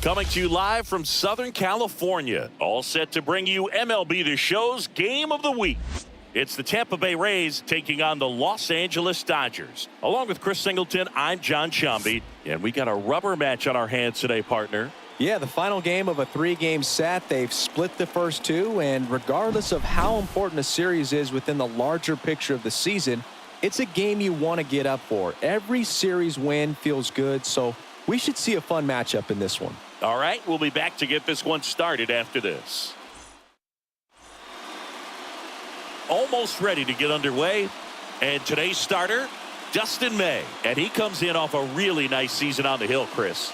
Coming to you live from Southern California, all set to bring you MLB The Show's Game of the Week. It's the Tampa Bay Rays taking on the Los Angeles Dodgers. Along with Chris Singleton, I'm John Shambi, and we got a rubber match on our hands today, partner. Yeah, the final game of a 3-game set. They've split the first two, and regardless of how important a series is within the larger picture of the season, it's a game you want to get up for. Every series win feels good, so we should see a fun matchup in this one. All right, we'll be back to get this one started after this. Almost ready to get underway, and today's starter, Dustin May, and he comes in off a really nice season on the hill, Chris.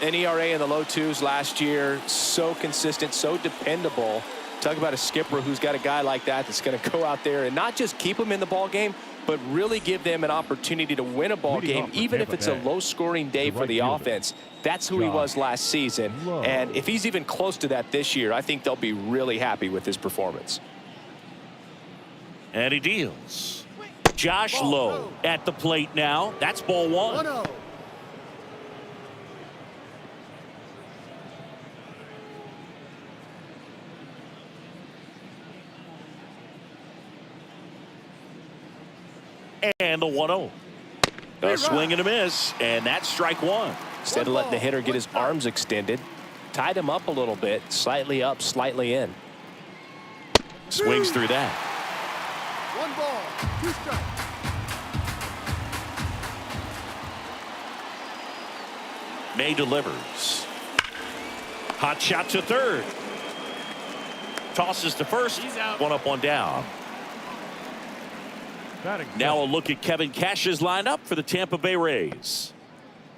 An ERA in the low twos last year, so consistent, so dependable. Talk about a skipper who's got a guy like that that's going to go out there and not just keep them in the ball game, but really give them an opportunity to win a ball game, even if it's a low-scoring day for the offense. That's who he was last season, and if he's even close to that this year, I think they'll be really happy with his performance. And he deals. Josh Lowe at the plate now. That's ball one. And the 1-0. A swing and a miss, and that's strike one. Instead of letting the hitter get his arms extended, tied him up a little bit, slightly up, slightly in. Swings through that. 1 ball, 2 strikes. May delivers. Hot shot to third. Tosses to first. One up, one down. Now a look at Kevin Cash's lineup for the Tampa Bay Rays.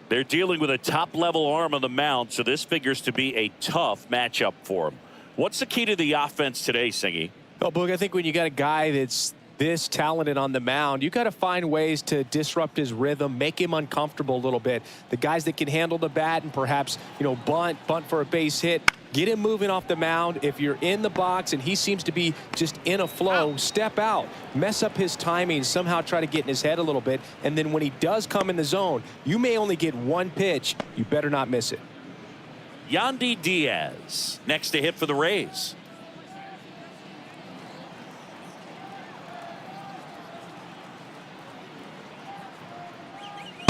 They're dealing with a top-level arm on the mound, so this figures to be a tough matchup for him. What's the key to the offense today, Singy? Well, Boog, I think when you got a guy that's this talented on the mound, you got to find ways to disrupt his rhythm, make him uncomfortable a little bit. The guys that can handle the bat and perhaps, bunt for a base hit, get him moving off the mound. If you're in the box and he seems to be just in a flow, step out, mess up his timing, somehow try to get in his head a little bit. And then when he does come in the zone, you may only get one pitch. You better not miss it. Yandy Diaz next to hit for the Rays.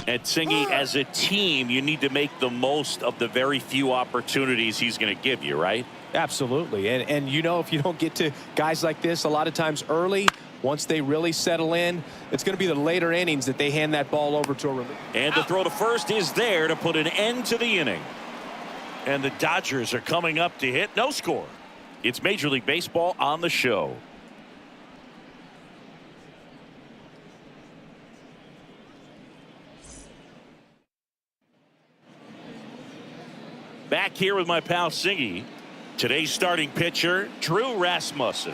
And Singy, as a team, you need to make the most of the very few opportunities he's going to give you, right? Absolutely. And if you don't get to guys like this a lot of times early, once they really settle in, it's going to be the later innings that they hand that ball over to a reliever. And the throw to first is there to put an end to the inning. And the Dodgers are coming up to hit. No score. It's Major League Baseball on the show. Back here with my pal Singy. Today's starting pitcher, Drew Rasmussen.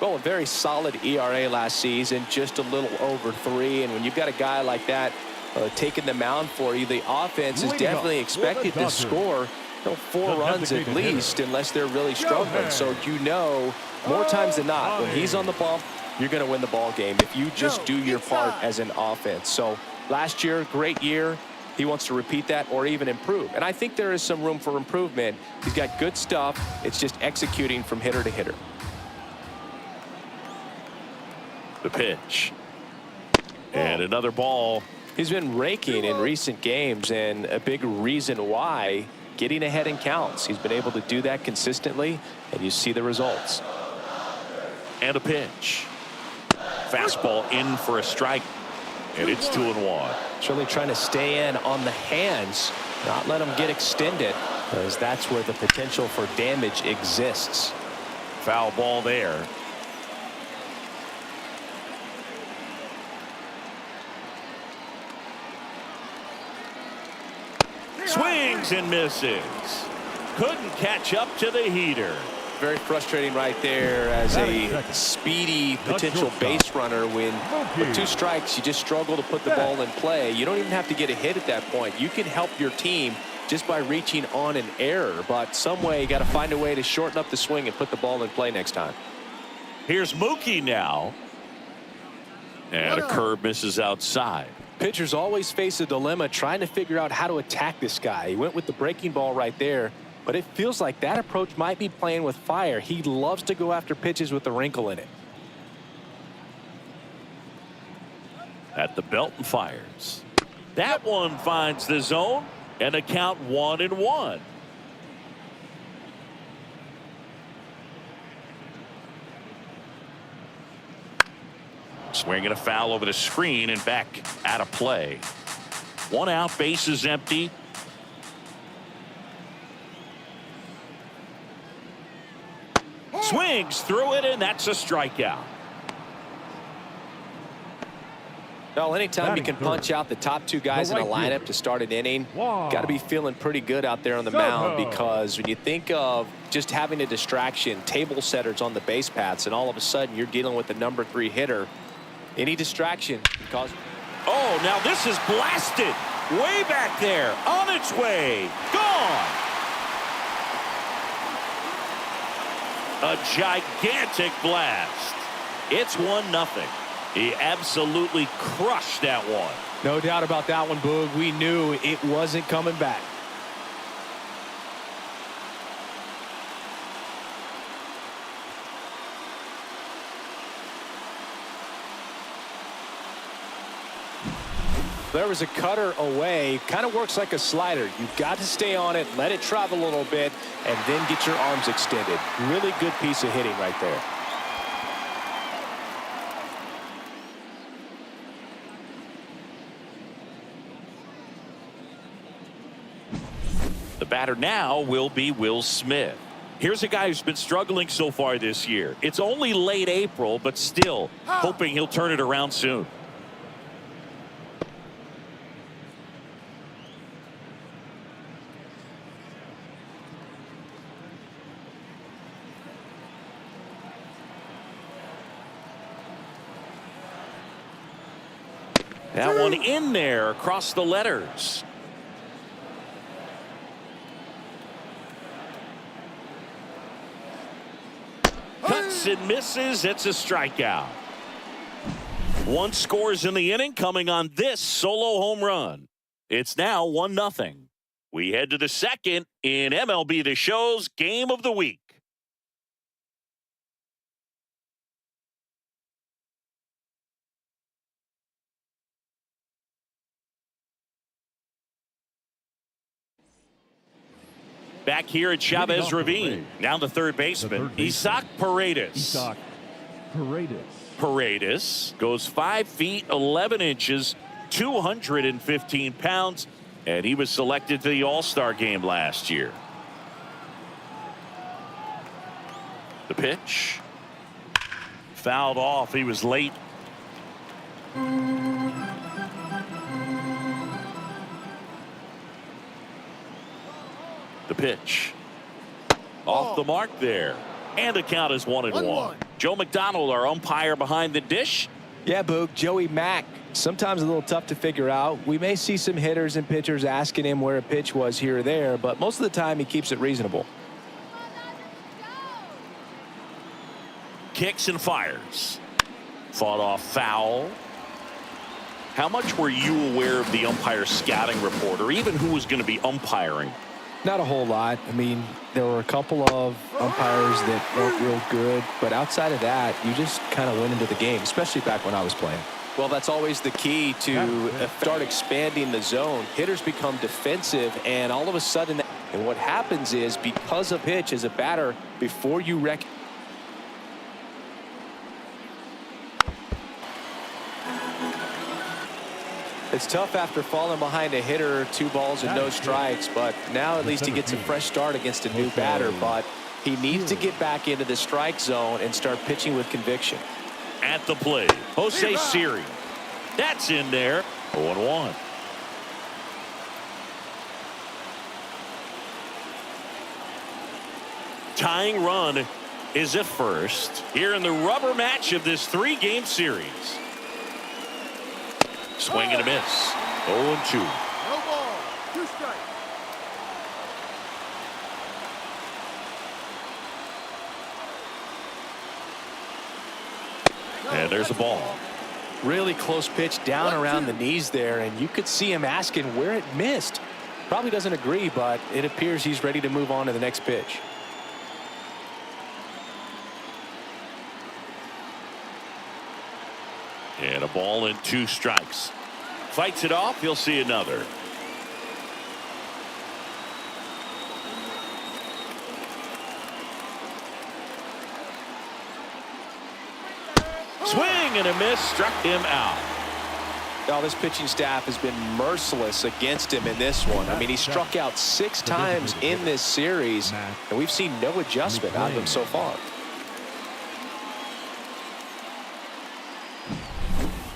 Well, a very solid ERA last season, just a little over 3. And when you've got a guy like that taking the mound for you, the offense is definitely expected to score 4 runs at least, unless they're really struggling. So more times than not, when he's on the bump, you're going to win the ball game if you just do your part as an offense. So last year, great year. He wants to repeat that or even improve. And I think there is some room for improvement. He's got good stuff. It's just executing from hitter to hitter. The pitch. And another ball. He's been raking in recent games, and a big reason why, getting ahead in counts. He's been able to do that consistently, and you see the results. And a pitch. Fastball in for a strike. And it's 2-1. It's really trying to stay in on the hands, not let them get extended, because that's where the potential for damage exists. Foul ball there. Swings and misses. Couldn't catch up to the heater. Very frustrating right there as a speedy potential base runner. When with 2 strikes, you just struggle to put the ball in play. You don't even have to get a hit at that point. You can help your team just by reaching on an error, but some way you got to find a way to shorten up the swing and put the ball in play next time. Here's Mookie now. And a curve misses outside. Pitchers always face a dilemma trying to figure out how to attack this guy. He went with the breaking ball right there, but it feels like that approach might be playing with fire. He loves to go after pitches with a wrinkle in it. At the belt and fires. That one finds the zone, and a count 1-1. Swinging a foul over the screen and back out of play. 1 out, base is empty. Swings through it, and that's a strikeout. Well, anytime you can punch out the top 2 guys in a lineup to start an inning, got to be feeling pretty good out there on the mound, because when you think of just having a distraction, table setters on the base paths, and all of a sudden you're dealing with the number 3 hitter, any distraction can cause. Oh, now this is blasted way back there, on its way, gone. A gigantic blast. It's 1-0. He absolutely crushed that one. No doubt about that one, Boog. We knew it wasn't coming back. There was a cutter away. Kind of works like a slider. You've got to stay on it, let it travel a little bit, and then get your arms extended. Really good piece of hitting right there. The batter now will be Will Smith. Here's a guy who's been struggling so far this year. It's only late April, but still hoping he'll turn it around soon. That one in there across the letters. Cuts and misses. It's a strikeout. 1 scores in the inning, coming on this solo home run. It's now 1-0. We head to the second in MLB The Show's Game of the Week. Back here at Chavez Ravine. Now the third baseman, Isaac Paredes. Paredes goes 5 feet 11 inches, 215 pounds, and he was selected to the All-Star game last year. The pitch. Fouled off. He was late. The pitch. Off the mark there. And the count is 1-1. Joe McDonald, our umpire behind the dish. Yeah, Boog, Joey Mack. Sometimes a little tough to figure out. We may see some hitters and pitchers asking him where a pitch was here or there, but most of the time he keeps it reasonable. Kicks and fires. Fought off foul. How much were you aware of the umpire scouting report, or even who was going to be umpiring? Not a whole lot. I mean, there were a couple of umpires that weren't real good, but outside of that, you just kind of went into the game, especially back when I was playing. Well, that's always the key to start expanding the zone. Hitters become defensive, and all of a sudden, and what happens is, because of pitch as a batter, before you recognize. It's tough after falling behind a hitter, 2 balls and no strikes, but now at least he gets a fresh start against a new batter, but he needs to get back into the strike zone and start pitching with conviction. At the plate, Jose Siri. That's in there. 0-1. Tying run is at first here in the rubber match of this 3-game series. Swing and a miss. 0-2. No ball. 2 strikes. And there's a ball. Really close pitch down around the knees there, and you could see him asking where it missed. Probably doesn't agree, but it appears he's ready to move on to the next pitch. And a ball and 2 strikes. Fights it off. He'll see another. Swing and a miss, struck him out. Now this pitching staff has been merciless against him in this one. I mean, he struck out 6 times in this series, and we've seen no adjustment out of him so far.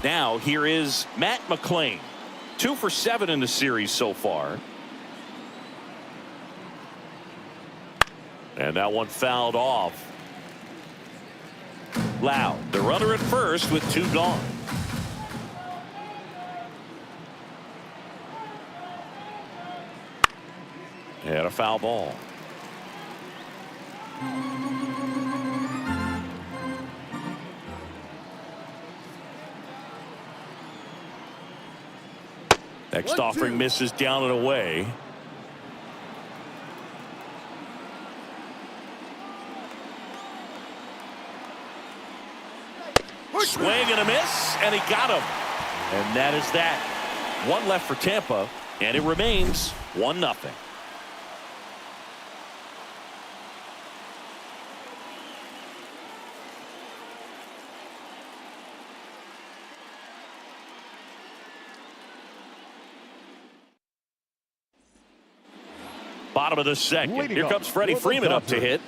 Now here is Matt McClain. 2 for 7 in the series so far. And that one fouled off. Loud, the runner at first with 2 gone. And a foul ball. Next 1-2. offering misses down and away. Swing and a miss, and he got him. And that is that. 1 left for Tampa, and it remains 1-0. Bottom of the second. Leading Here up comes Freddie for the Freeman up to Dodgers, hit.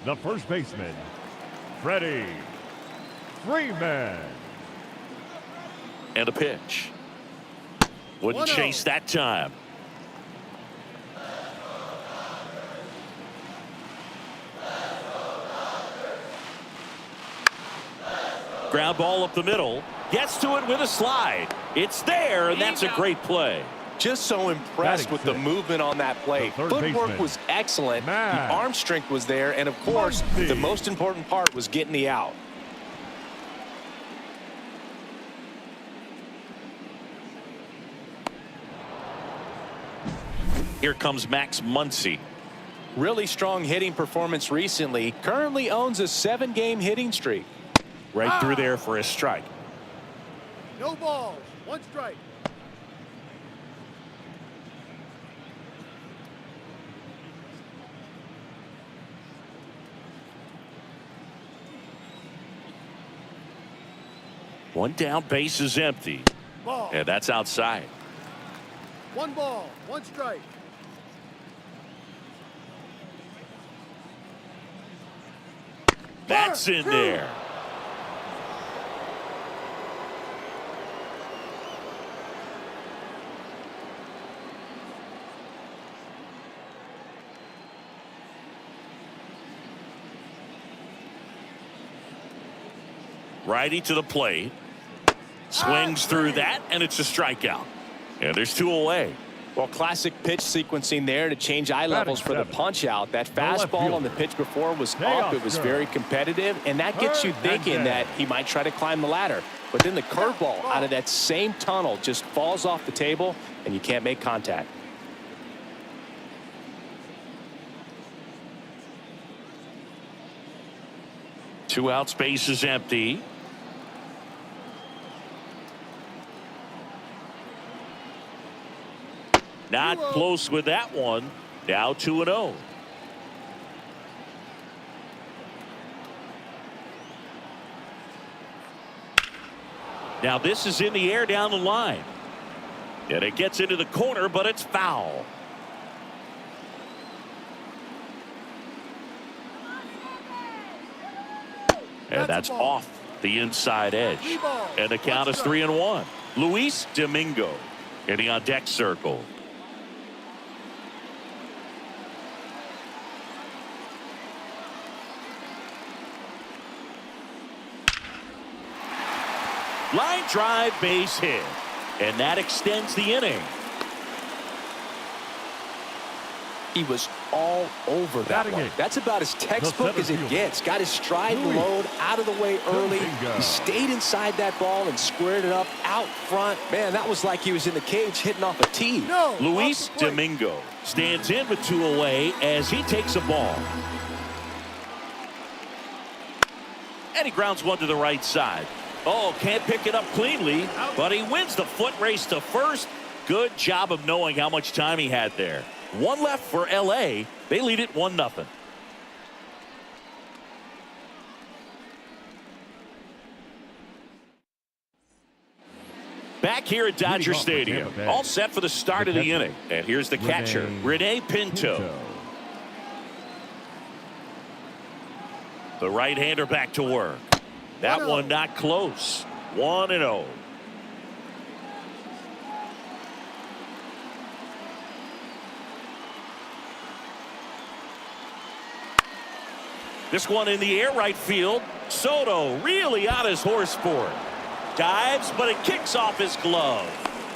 the first baseman, Freddie Freeman. And a pitch. Wouldn't 1-0. chase that time. Ground ball up the middle. Gets to it with a slide. It's there, and that's a great play. Just so impressed with the movement on that play. The third Footwork baseman, was excellent. Matt The arm strength was there, and of course, Muncy. the most important part was getting the out. Here comes Max Muncy. Really strong hitting performance recently. Currently owns a 7-game hitting streak. Right through there for a strike. No balls. 1 strike. One down, base is empty. Ball. And that's outside. 1 ball. 1 strike. That's in there. Righty to the plate. Swings through that, and it's a strikeout. And there's 2 away. Well, classic pitch sequencing there to change eye levels for the punch out. That fastball on the pitch before was up. It was very competitive, and that gets you thinking that he might try to climb the ladder. But then the curveball out of that same tunnel just falls off the table, and you can't make contact. Two out, space is empty. Not close with that one. Now 2-0. Now this is in the air down the line. And it gets into the corner, but it's foul. And that's off the inside edge. And the count is 3-1. Luis Domingo getting on deck circle. Line drive, base hit. And that extends the inning. He was all over that one. That's about as textbook as it gets. Got his stride load out of the way early. He stayed inside that ball and squared it up out front. Man, that was like he was in the cage hitting off a tee. Luis Domingo stands in with 2 away as he takes a ball. And he grounds one to the right side. Oh, can't pick it up cleanly, but he wins the foot race to first. Good job of knowing how much time he had there. 1 left for LA. They lead it 1-0. Back here at Dodger Stadium, all set for the start of the inning. And here's the catcher, Rene Pinto. The right-hander back to work. That one not close. 1-0. This one in the air right field. Soto really on his horse for it. Dives, but it kicks off his glove.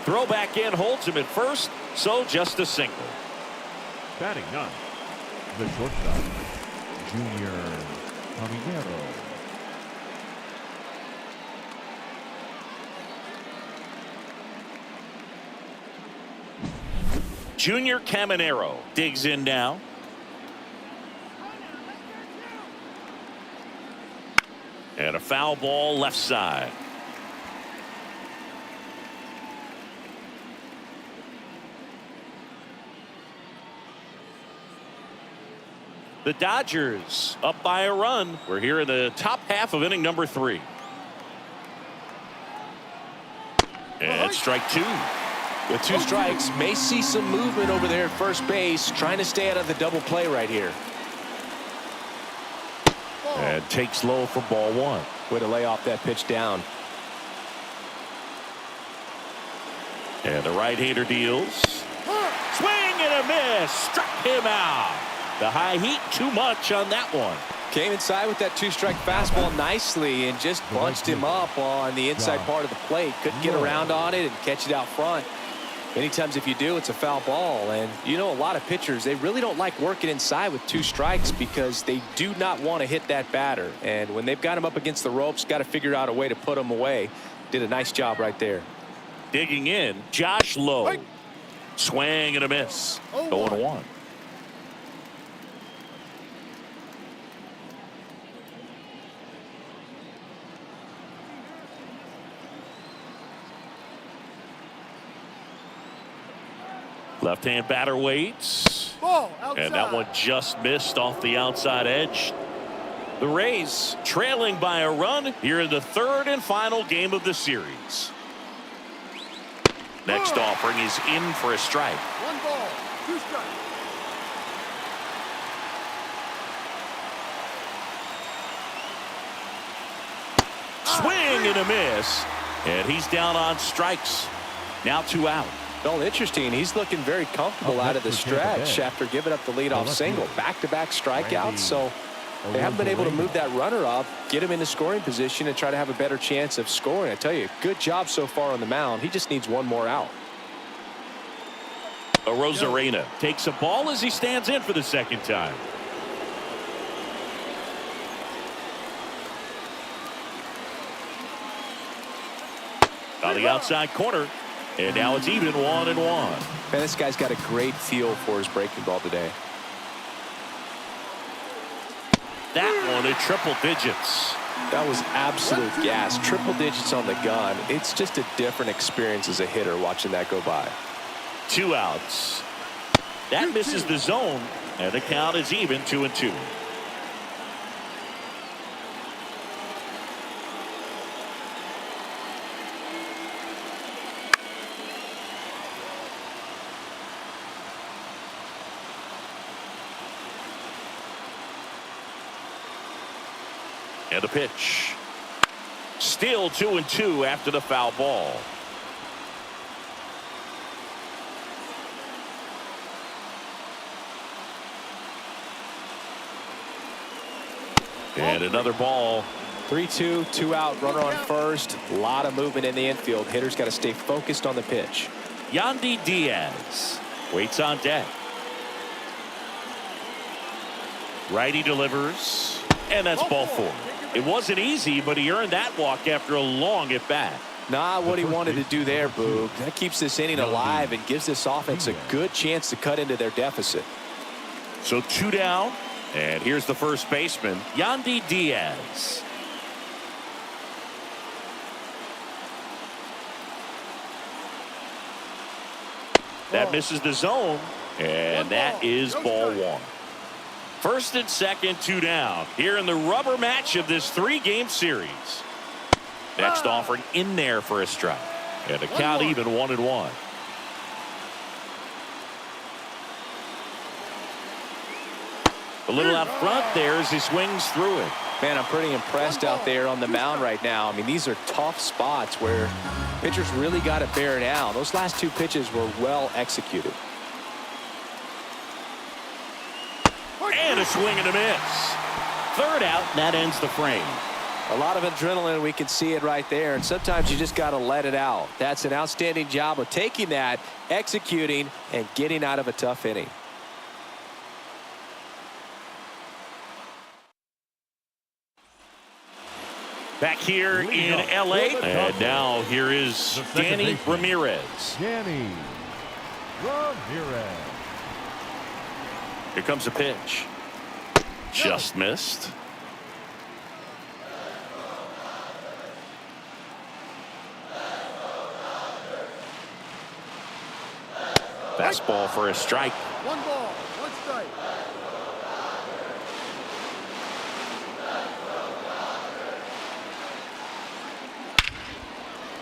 Throw back in holds him at first, so just a single. Batting 9, the shortstop, Junior Caminero. Junior Caminero digs in now. And a foul ball left side. The Dodgers up by a run. We're here in the top half of inning number 3. And strike 2. With 2 strikes, may see some movement over there at first base, trying to stay out of the double play right here. And takes low for ball 1. Way to lay off that pitch down. And the right-hander deals. Swing and a miss. Struck him out. The high heat too much on that one. Came inside with that 2-strike fastball nicely and just bunched him up on the inside part of the plate. Couldn't get around on it and catch it out front. Many times if you do, it's a foul ball. And you know, a lot of pitchers, they really don't like working inside with 2 strikes because they do not want to hit that batter. And when they've got him up against the ropes, got to figure out a way to put him away. Did a nice job right there. Digging in, Josh Lowe. Swing and a miss. 0-1. Left-hand batter waits. And that one just missed off the outside edge. The Rays trailing by a run here in the 3rd and final game of the series. Next offering is in for a strike. 1 ball, 2 strikes. Swing and a miss. And he's down on strikes. Now 2 out. Well, interesting. He's looking very comfortable out of the stretch after giving up the leadoff single. Back-to-back strikeouts, so they haven't been able to move that runner up, get him into scoring position, and try to have a better chance of scoring. I tell you, good job so far on the mound. He just needs 1 more out. Arozarena takes a ball as he stands in for the 2nd time. On the outside corner. And now it's even 1-1. Man, this guy's got a great feel for his breaking ball today. That one at triple digits. That was absolute gas. Triple digits on the gun. It's just a different experience as a hitter watching that go by. 2 outs. That misses the zone, and the count is even 2-2. And a pitch. Still 2-2 after the foul ball. And another ball. 3-2, 2 out, runner on first. A lot of movement in the infield. Hitter's got to stay focused on the pitch. Yandy Diaz waits on deck. Righty delivers, and that's ball 4. It wasn't easy, but he earned that walk after a long at-bat. Not what he wanted to do there, Boog. That keeps this inning alive and gives this offense a good chance to cut into their deficit. So 2 down, and here's the first baseman, Yandy Diaz. That misses the zone, and that is ball 1. First and second, 2 down. Here in the rubber match of this 3-game series. Next offering in there for a strike. And the count even 1-1. A little out front there as he swings through it. Man, I'm pretty impressed out there on the mound right now. I mean, these are tough spots where pitchers really got to bear down. Those last 2 pitches were well executed. And a swing and a miss. Third out, and that ends the frame. A lot of adrenaline, we can see it right there, and sometimes you just got to let it out. That's an outstanding job of taking that, executing, and getting out of a tough inning. Back here in L.A., and now here is Danny Ramirez. Danny Ramirez. Here comes a pitch. Just missed. Fastball for a strike. 1 ball, 1 strike.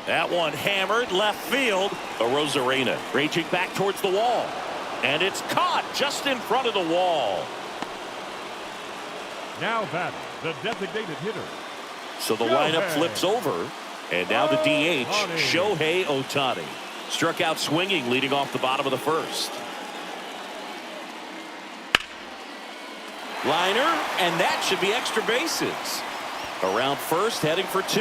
That one hammered left field. Arozarena raging back towards the wall. And it's caught just in front of the wall. Now batting, the designated hitter. So the lineup flips over. And now the DH, Shohei Ohtani. Struck out swinging, leading off the bottom of the first. Liner, and that should be extra bases. Around first, heading for 2.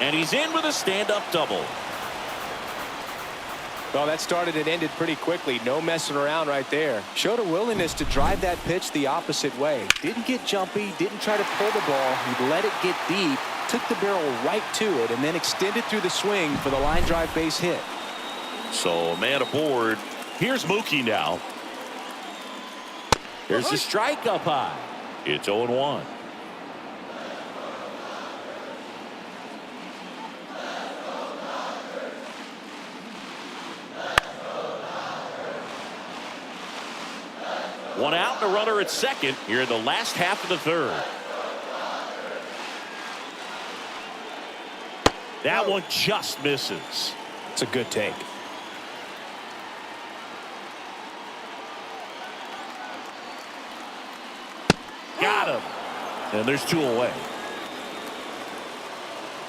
And he's in with a stand-up double. Well, that started and ended pretty quickly. No messing around right there. Showed a willingness to drive that pitch the opposite way. Didn't get jumpy, didn't try to pull the ball. He let it get deep, took the barrel right to it, and then extended through the swing for the line drive base hit. So, man aboard. Here's Mookie now. Here's the strike up high. It's 0-1. One out and a runner at second here in the last half of the third. That one just misses. It's a good take. Got him. And there's 2 away.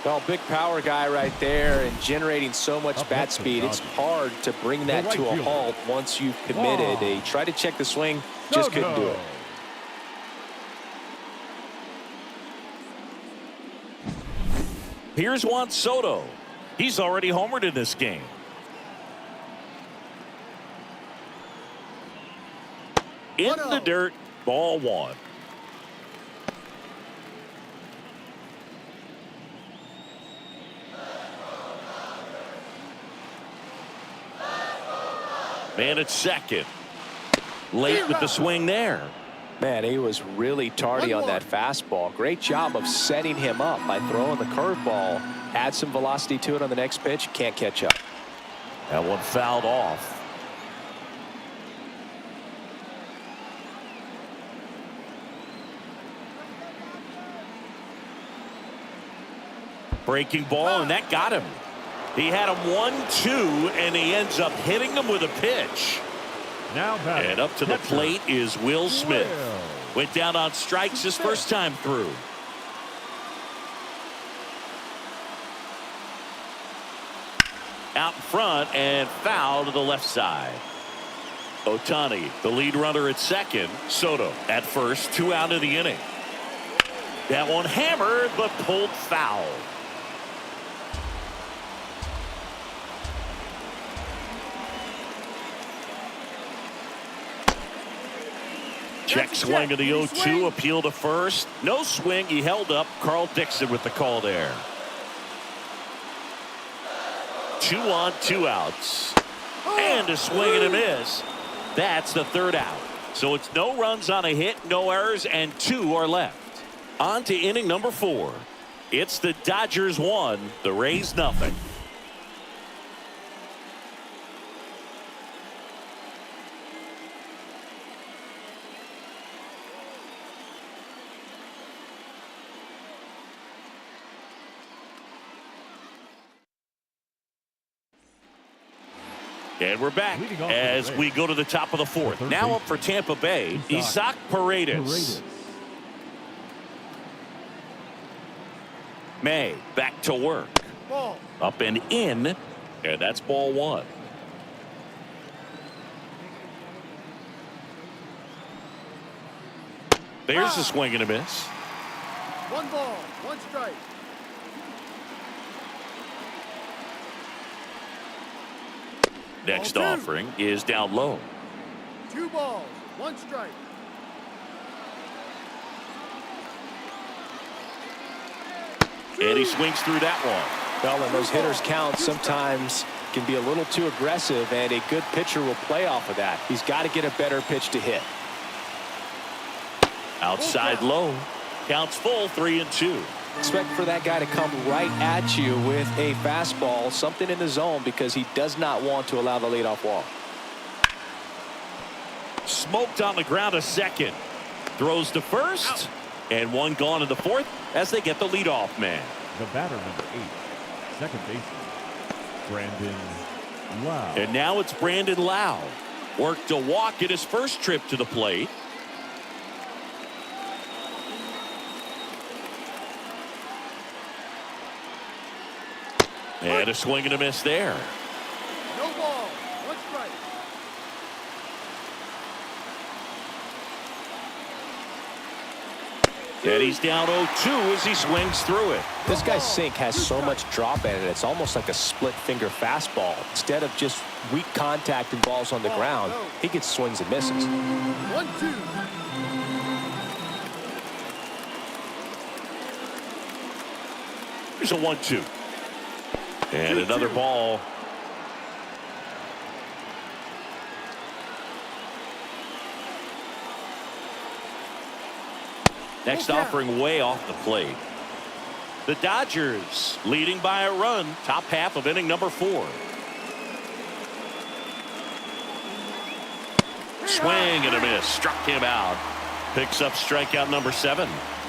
Well, big power guy right there and generating so much bat speed. It's hard to bring that to a halt once you've committed. They tried to check the swing, just couldn't do it. Here's Juan Soto. He's already homered in this game. In the dirt, ball 1. Man at second. Late with the swing there. Man, he was really tardy on that fastball. Great job of setting him up by throwing the curveball. Add some velocity to it on the next pitch. Can't catch up. That one fouled off. Breaking ball, and that got him. He had him 1-2, and he ends up hitting him with a pitch. Now batting, and up to the plate is Will Smith. Went down on strikes his first time through. Out in front and foul to the left side. Ohtani, the lead runner at second. Soto at first, 2 out of the inning. That one hammered but pulled foul. Check swing of the 0-2, appeal to first. No swing, he held up. Carl Dixon with the call there. 2 on, 2 outs. And a swing and a miss. That's the 3rd out. So it's no runs on a hit, no errors, and 2 are left. On to inning number 4. It's the Dodgers 1, the Rays nothing. And we're back as we go to the top of the 4th. Now up for Tampa Bay, Isaac Paredes. May back to work. Ball. Up and in, and that's ball 1. There's a swing and a miss. 1 ball, 1 strike. Next Ball 2. offering is down low. 2 balls, 1 strike. And he swings through that one. Well, and those hitters count sometimes can be a little too aggressive, and a good pitcher will play off of that. He's got to get a better pitch to hit. Outside low. Counts full, 3-2. Expect for that guy to come right at you with a fastball, something in the zone, because he does not want to allow the leadoff walk. Smoked on the ground a second. Throws to first. And 1 gone in the 4th as they get the leadoff man. The batter, number 8, second baseman, Brandon Lau. And now it's Brandon Lau. Worked a walk in his first trip to the plate. And a swing and a miss there. No ball, 1 strike. And he's down 0-2 as he swings through it. This guy's sink has so much drop in it. It's almost like a split finger fastball. Instead of just weak contact and balls on the ground, he gets swings and misses. 1-2. Here's a 1-2. And another ball. Next offering way off the plate. The Dodgers leading by a run. Top half of inning number 4. Swing and a miss. Struck him out. Picks up strikeout number 7.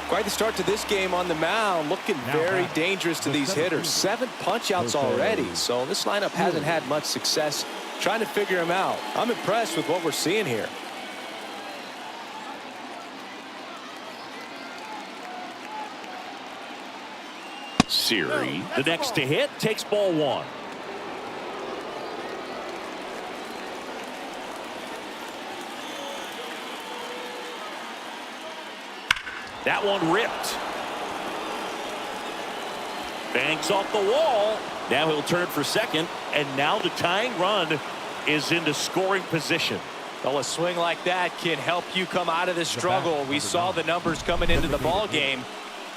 Quite the start to this game on the mound. Looking very dangerous to these hitters. 7 punch-outs already. So this lineup hasn't had much success trying to figure him out. I'm impressed with what we're seeing here. Siri, the next to hit, takes ball 1. That one ripped. Bangs off the wall. Now he'll turn for second, and now the tying run is into scoring position. Well, a swing like that can help you come out of the struggle. We saw the numbers coming into the ball game,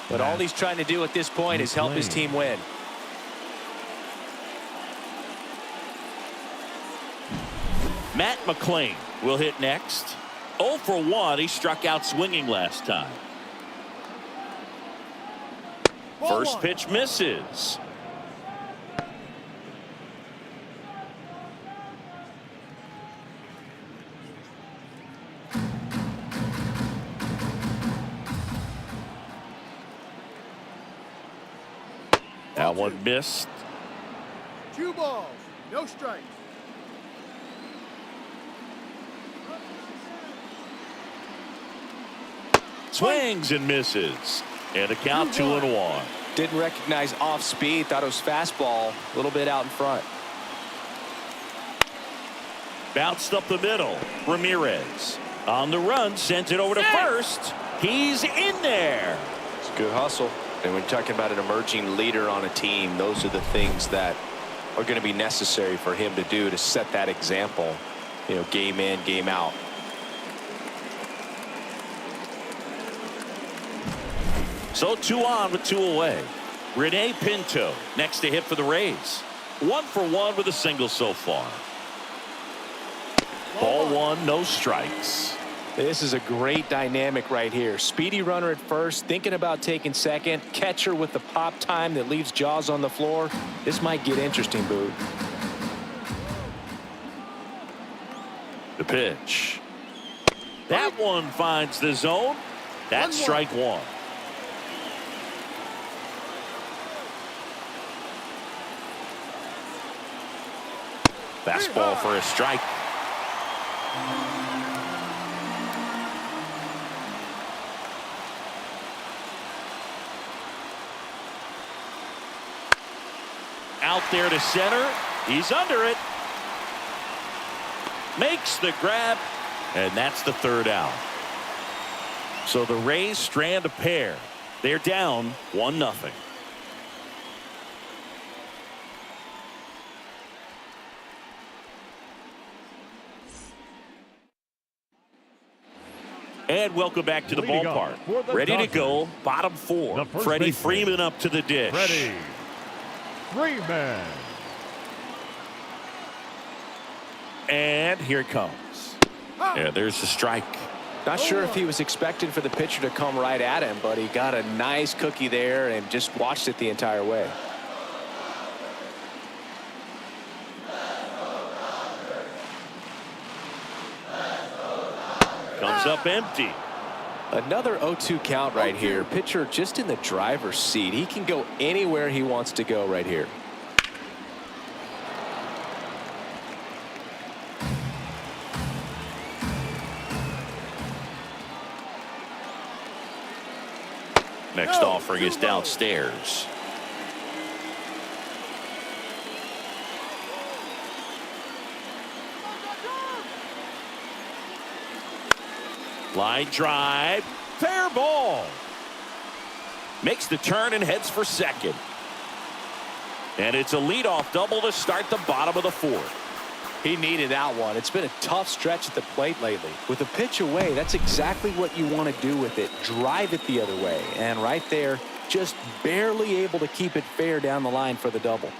but all he's trying to do at this point is help his team win. Matt McClain will hit next. 0 for 1. He struck out swinging last time. First pitch misses. That one missed. 2 balls, no strikes. Swings and misses. And a count 2-1. Didn't recognize off speed. Thought it was fastball. A little bit out in front. Bounced up the middle. Ramirez on the run. Sends it over to first. He's in there. It's a good hustle. And when you're talking about an emerging leader on a team, those are the things that are going to be necessary for him to do to set that example, you know, game in, game out. So 2 on with 2 away. Rene Pinto next to hit for the Rays. 1 for 1 with a single so far. Ball 1, no strikes. This is a great dynamic right here. Speedy runner at first, thinking about taking second. Catcher with the pop time that leaves Jaws on the floor. This might get interesting, Boo. The pitch. That one finds the zone. That's strike 1. Fastball for a strike. Out there to center. He's under it. Makes the grab. And that's the 3rd out. So the Rays strand a pair. They're down 1-0. And welcome back to the ballpark. Ready to go, bottom 4. Freddie Freeman up to the dish. Freddie Freeman. And here it comes. Yeah, there's the strike. Not sure if he was expecting for the pitcher to come right at him, but he got a nice cookie there and just watched it the entire way. Comes up empty. Another 0-2 count right here. Pitcher just in the driver's seat. He can go anywhere he wants to go right here. Next offering is downstairs. Line drive. Fair ball. Makes the turn and heads for second. And it's a leadoff double to start the bottom of the 4th. He needed that one. It's been a tough stretch at the plate lately. With a pitch away, that's exactly what you want to do with it. Drive it the other way. And right there, just barely able to keep it fair down the line for the double.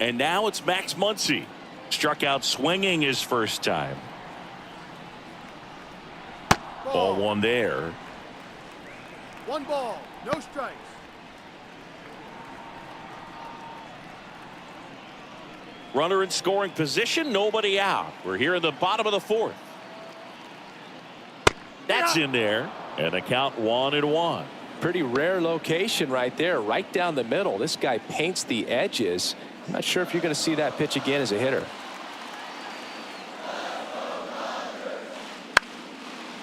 And now it's Max Muncy. Struck out swinging his first time. Ball 1 there. 1 ball, no strikes. Runner in scoring position, nobody out. We're here in the bottom of the 4th. That's in there. And the count 1-1. Pretty rare location right there, right down the middle. This guy paints the edges. I'm not sure if you're going to see that pitch again as a hitter.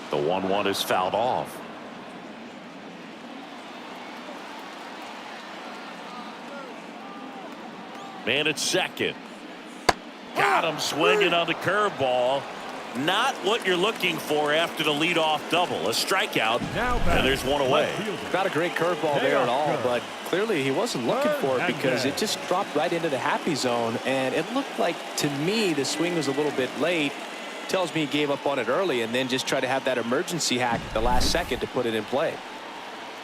The 1-1 is fouled off. Man at second. Got him swinging on the curveball. Not what you're looking for after the leadoff double. A strikeout, and there's 1 away. Not a great curveball there at all, but clearly he wasn't looking for it because it just dropped right into the happy zone, and it looked like, to me, the swing was a little bit late. Tells me he gave up on it early and then just tried to have that emergency hack at the last second to put it in play.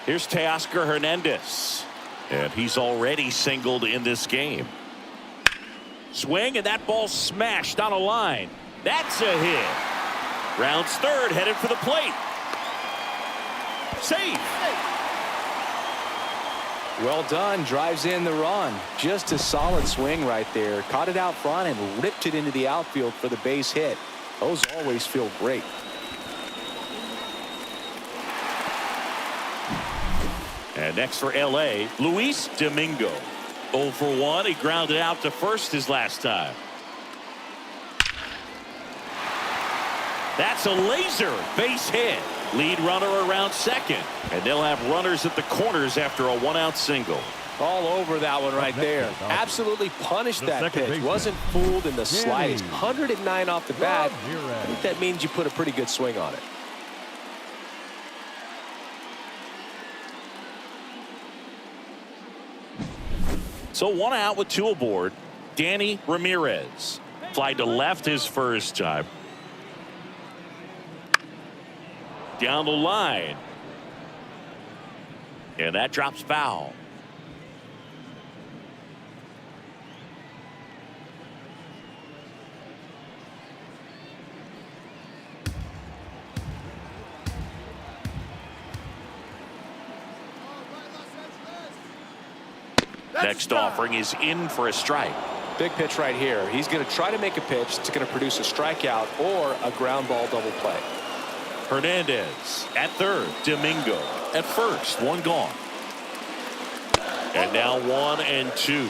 Here's Teoscar Hernandez, and he's already singled in this game. Swing, and that ball smashed on a line. That's a hit. Rounds 3rd, headed for the plate. Safe. Well done. Drives in the run. Just a solid swing right there. Caught it out front and ripped it into the outfield for the base hit. Those always feel great. And next for L.A., Luis Domingo. 0 for 1. He grounded out to first his last time. That's a laser base hit. Lead runner around second. And they'll have runners at the corners after a 1-out single. All over that one right there. Absolutely punished that pitch. Wasn't fooled in the slightest. 109 off the bat. I think that means you put a pretty good swing on it. So 1 out with 2 aboard. Danny Ramirez. fly to left his first time. Down the line. And that drops foul. Next offering is in for a strike. Big pitch right here. He's going to try to make a pitch that's going to produce a strikeout or a ground ball double play. Hernandez at third. Domingo at first. One gone. And now 1 and 2.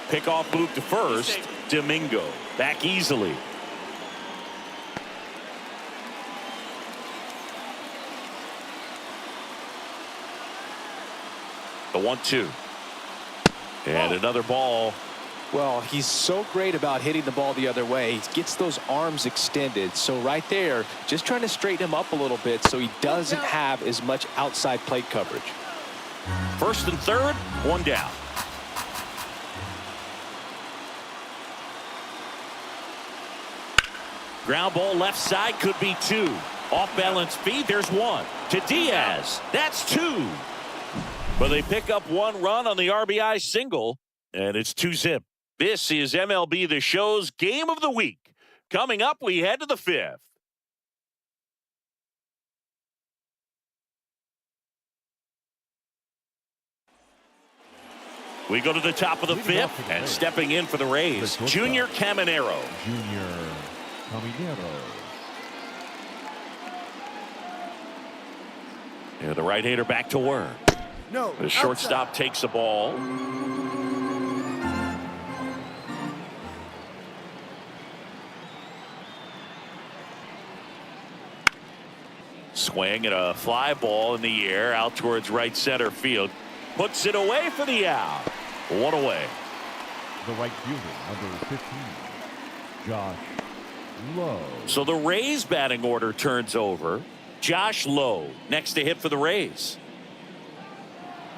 Pickoff move to first. Domingo back easily. The 1-2. And another ball. Well, he's so great about hitting the ball the other way. He gets those arms extended. So right there, just trying to straighten him up a little bit so he doesn't have as much outside plate coverage. First and third, one down. Ground ball left side, could be 2. Off balance feed, there's 1 to Diaz. That's 2. But they pick up 1 run on the RBI single, and it's 2-zip. This is MLB The Show's Game of the Week. Coming up, we head to the 5th. We go to the top of the 5th, and stepping in for the Rays, Junior Caminero. Junior Caminero. Yeah, the right-hander back to work. No. The shortstop takes the ball. Swing and a fly ball in the air out towards right center field. Puts it away for the out. 1 away. The right fielder, number 15, Josh Lowe. So the Rays batting order turns over. Josh Lowe next to hit for the Rays.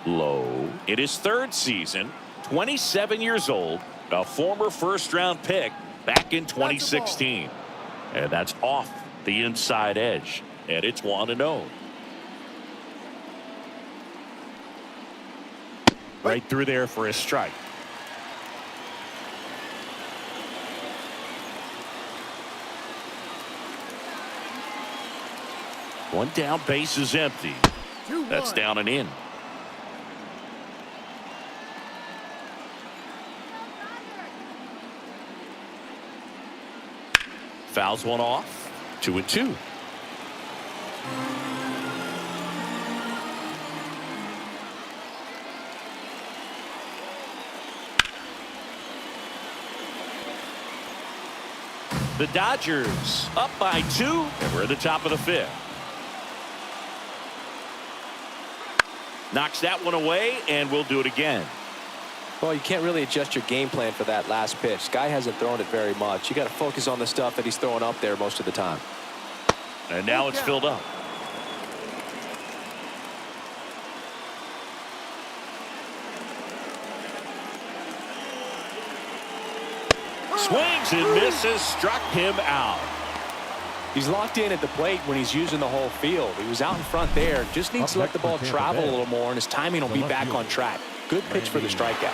Lowe in his 3rd season, 27 years old, a former first-round pick back in 2016. And that's off the inside edge. And it's 1-0. Right through there for a strike. One down, base is empty. That's down and in. Fouls one off. 2-2. The Dodgers up by 2, and we're at the top of the 5th. Knocks that one away, and we'll do it again. Well, you can't really adjust your game plan for that last pitch. Guy hasn't thrown it very much. You got to focus on the stuff that he's throwing up there most of the time. And now it's filled up. Swings and misses, struck him out. He's locked in at the plate when he's using the whole field. He was out in front there. Just needs to let the ball travel a little more, and his timing will be back on track. Good pitch for the strikeout.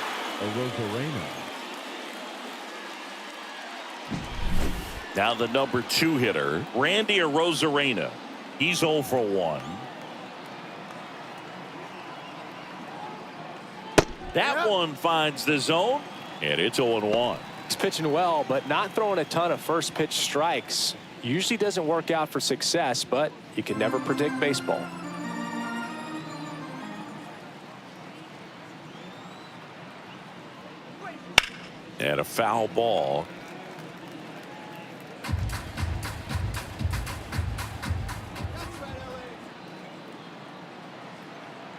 Now the number 2 hitter, Randy Arozarena. He's 0 for 1. That one finds the zone, and it's 0-1. He's pitching well, but not throwing a ton of first pitch strikes. Usually doesn't work out for success, but you can never predict baseball. And a foul ball.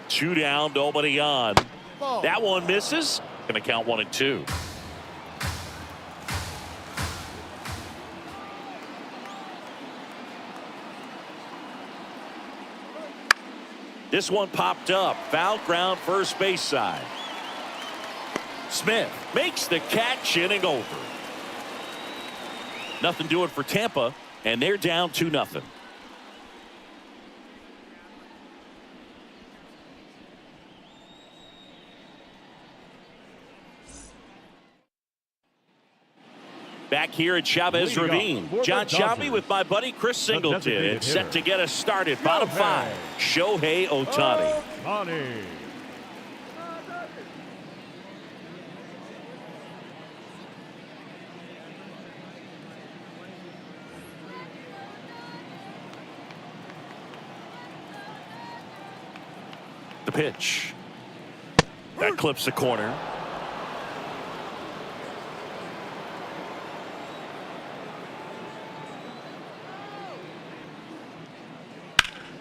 Two down, nobody on. That one misses. Going to count 1 and 2. This one popped up. Foul ground, first base side. Smith makes the catch, inning over. Nothing doing for Tampa, and they're down 2-0. Back here at Chavez Ravine, John Shabby with my buddy Chris Singleton. It's set to get us started. Bottom 5, Shohei Ohtani. The pitch. That clips the corner.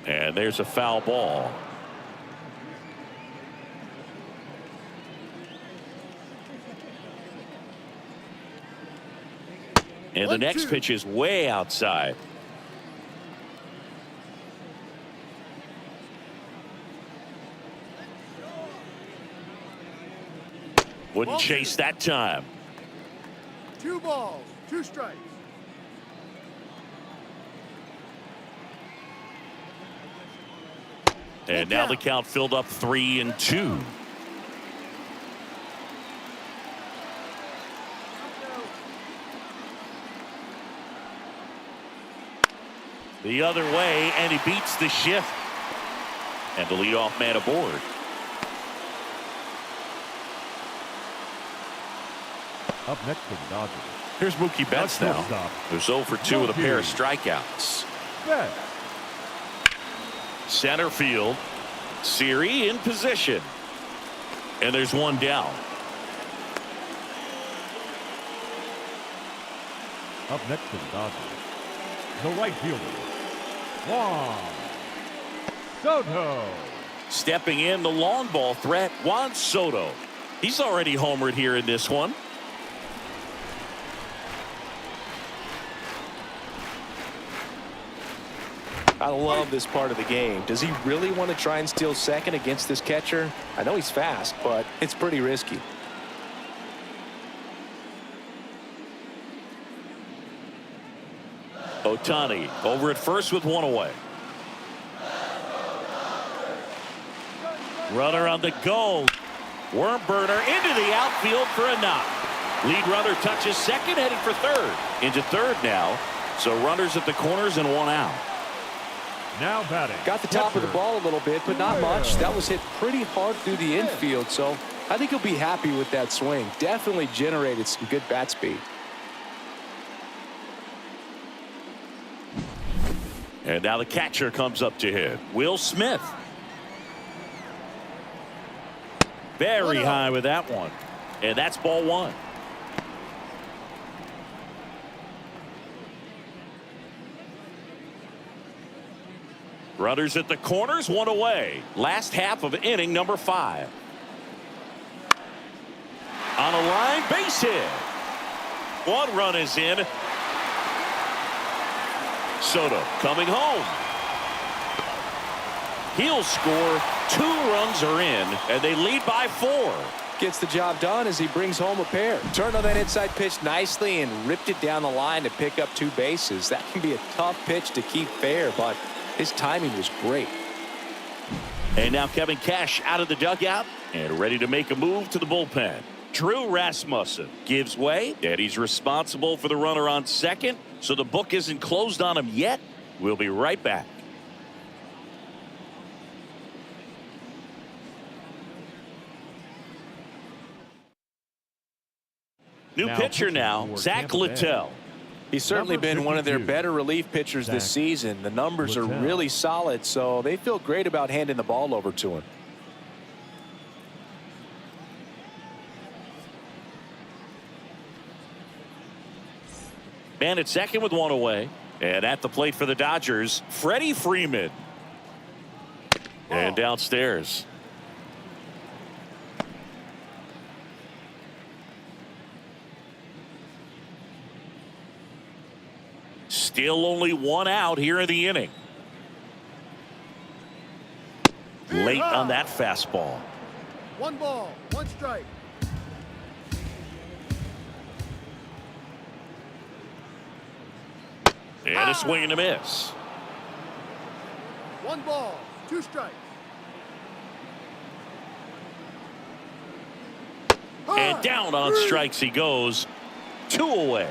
And there's a foul ball. And the next pitch is way outside. Wouldn't chase that time. 2 balls, 2 strikes. And now the count filled up 3-2. The other way, and he beats the shift. And the leadoff man aboard. Up next for the Dodgers. Here's Mookie Betts now. Who's 0 for 2 with a pair of strikeouts. Betts. Center field. Siri in position. And there's one down. Up next for the Dodgers. The right fielder, Juan Soto. Stepping in, the long ball threat, Juan Soto. He's already homered here in this one. I love this part of the game. Does he really want to try and steal second against this catcher? I know he's fast, but it's pretty risky. Ohtani over at first with 1 away. Runner on the go. Worm burner into the outfield for a knock. Lead runner touches second, heading for third. Into third now. So runners at the corners and 1 out. Now batting. Got the top of the ball a little bit, but not much. That was hit pretty hard through the infield, so I think he'll be happy with that swing. Definitely generated some good bat speed. And now the catcher comes up to hit. Will Smith. Very high with that one. And that's ball 1. Runners at the corners, 1 away. Last half of inning number 5. On a line, base hit. 1 run is in. Soto coming home. He'll score. 2 runs are in, and they lead by 4. Gets the job done as he brings home a pair. Turned on that inside pitch nicely and ripped it down the line to pick up 2 bases. That can be a tough pitch to keep fair, but his timing was great. And now Kevin Cash out of the dugout and ready to make a move to the bullpen. Drew Rasmussen gives way, and he's responsible for the runner on second, so the book isn't closed on him yet. We'll be right back. New pitcher now, Zach Littell. He's certainly been one of their better relief pitchers this season. The numbers are really solid, so they feel great about handing the ball over to him. Man at second with 1 away. And at the plate for the Dodgers, Freddie Freeman. And downstairs. Still only 1 out here in the inning. late on that fastball. 1 ball, 1 strike. And a swing and a miss. 1 ball, 2 strikes. And down on strikes he goes. 2 away.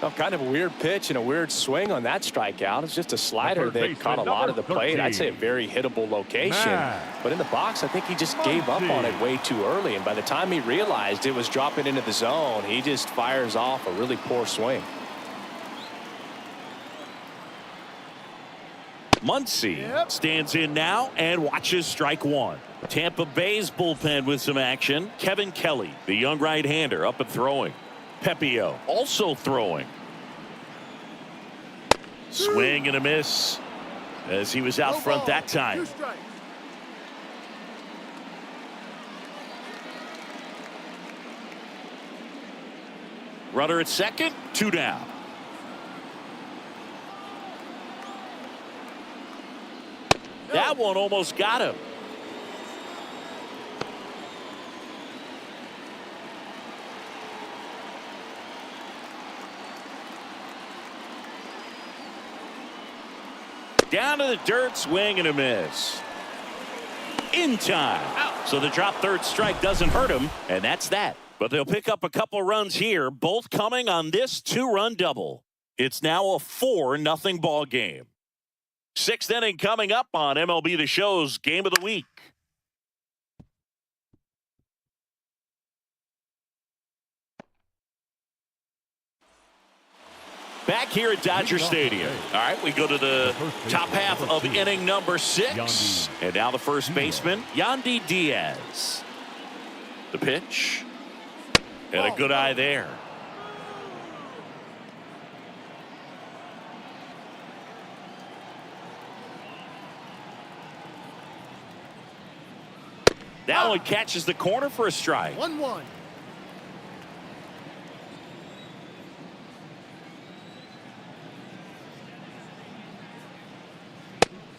Well, kind of a weird pitch and a weird swing on that strikeout. It's just a slider that caught a lot of the plate. I'd say a very hittable location. But in the box, I think he just gave up on it way too early. And by the time he realized it was dropping into the zone, he just fires off a really poor swing. Muncy stands in now and watches strike 1. Tampa Bay's bullpen with some action. Kevin Kelly, the young right-hander, up and throwing. Pepio also throwing. Swing and a miss as he was out front that time. 2 strikes. Runner at second, 2 down. That one almost got him. Down to the dirt, swing and a miss. In time. So the drop third strike doesn't hurt him, and that's that. But they'll pick up a couple runs here, both coming on this 2-run double. It's now a 4-0 ball game. 6th inning coming up on MLB The Show's Game of the Week. Back here at Dodger Stadium. All right, we go to the top half of inning number 6. And now the first baseman, Yandy Diaz. The pitch. And a good eye there. That one catches the corner for a strike. 1-1.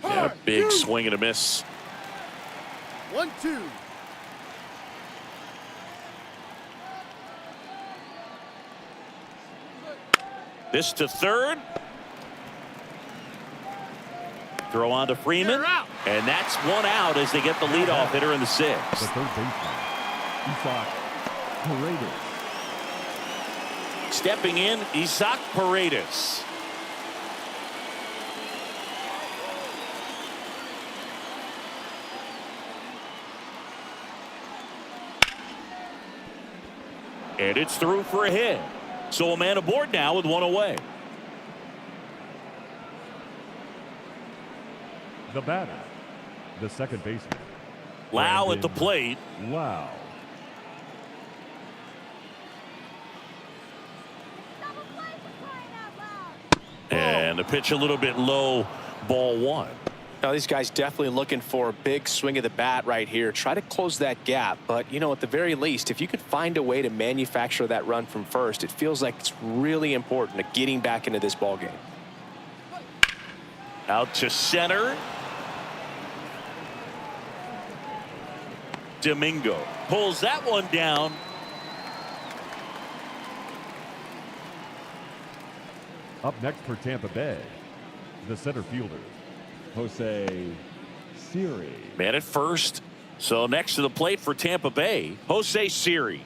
And a big swing and a miss. 1-2. This to third. Throw on to Freeman. And that's 1 out as they get the leadoff hitter in the 6th. The third baseman, Isaac Paredes. Stepping in, Isaac Paredes. And it's through for a hit. So a man aboard now with 1 away. The batter, the second baseman, Lau at the plate. Lau. And the pitch a little bit low, ball 1. Now these guys definitely looking for a big swing of the bat right here. Try to close that gap. But, you know, at the very least, if you could find a way to manufacture that run from first, it feels like it's really important to getting back into this ball game. Out to center. Domingo pulls that one down. Up next for Tampa Bay, the center fielder, Jose Siri. Man at first. So next to the plate for Tampa Bay, Jose Siri.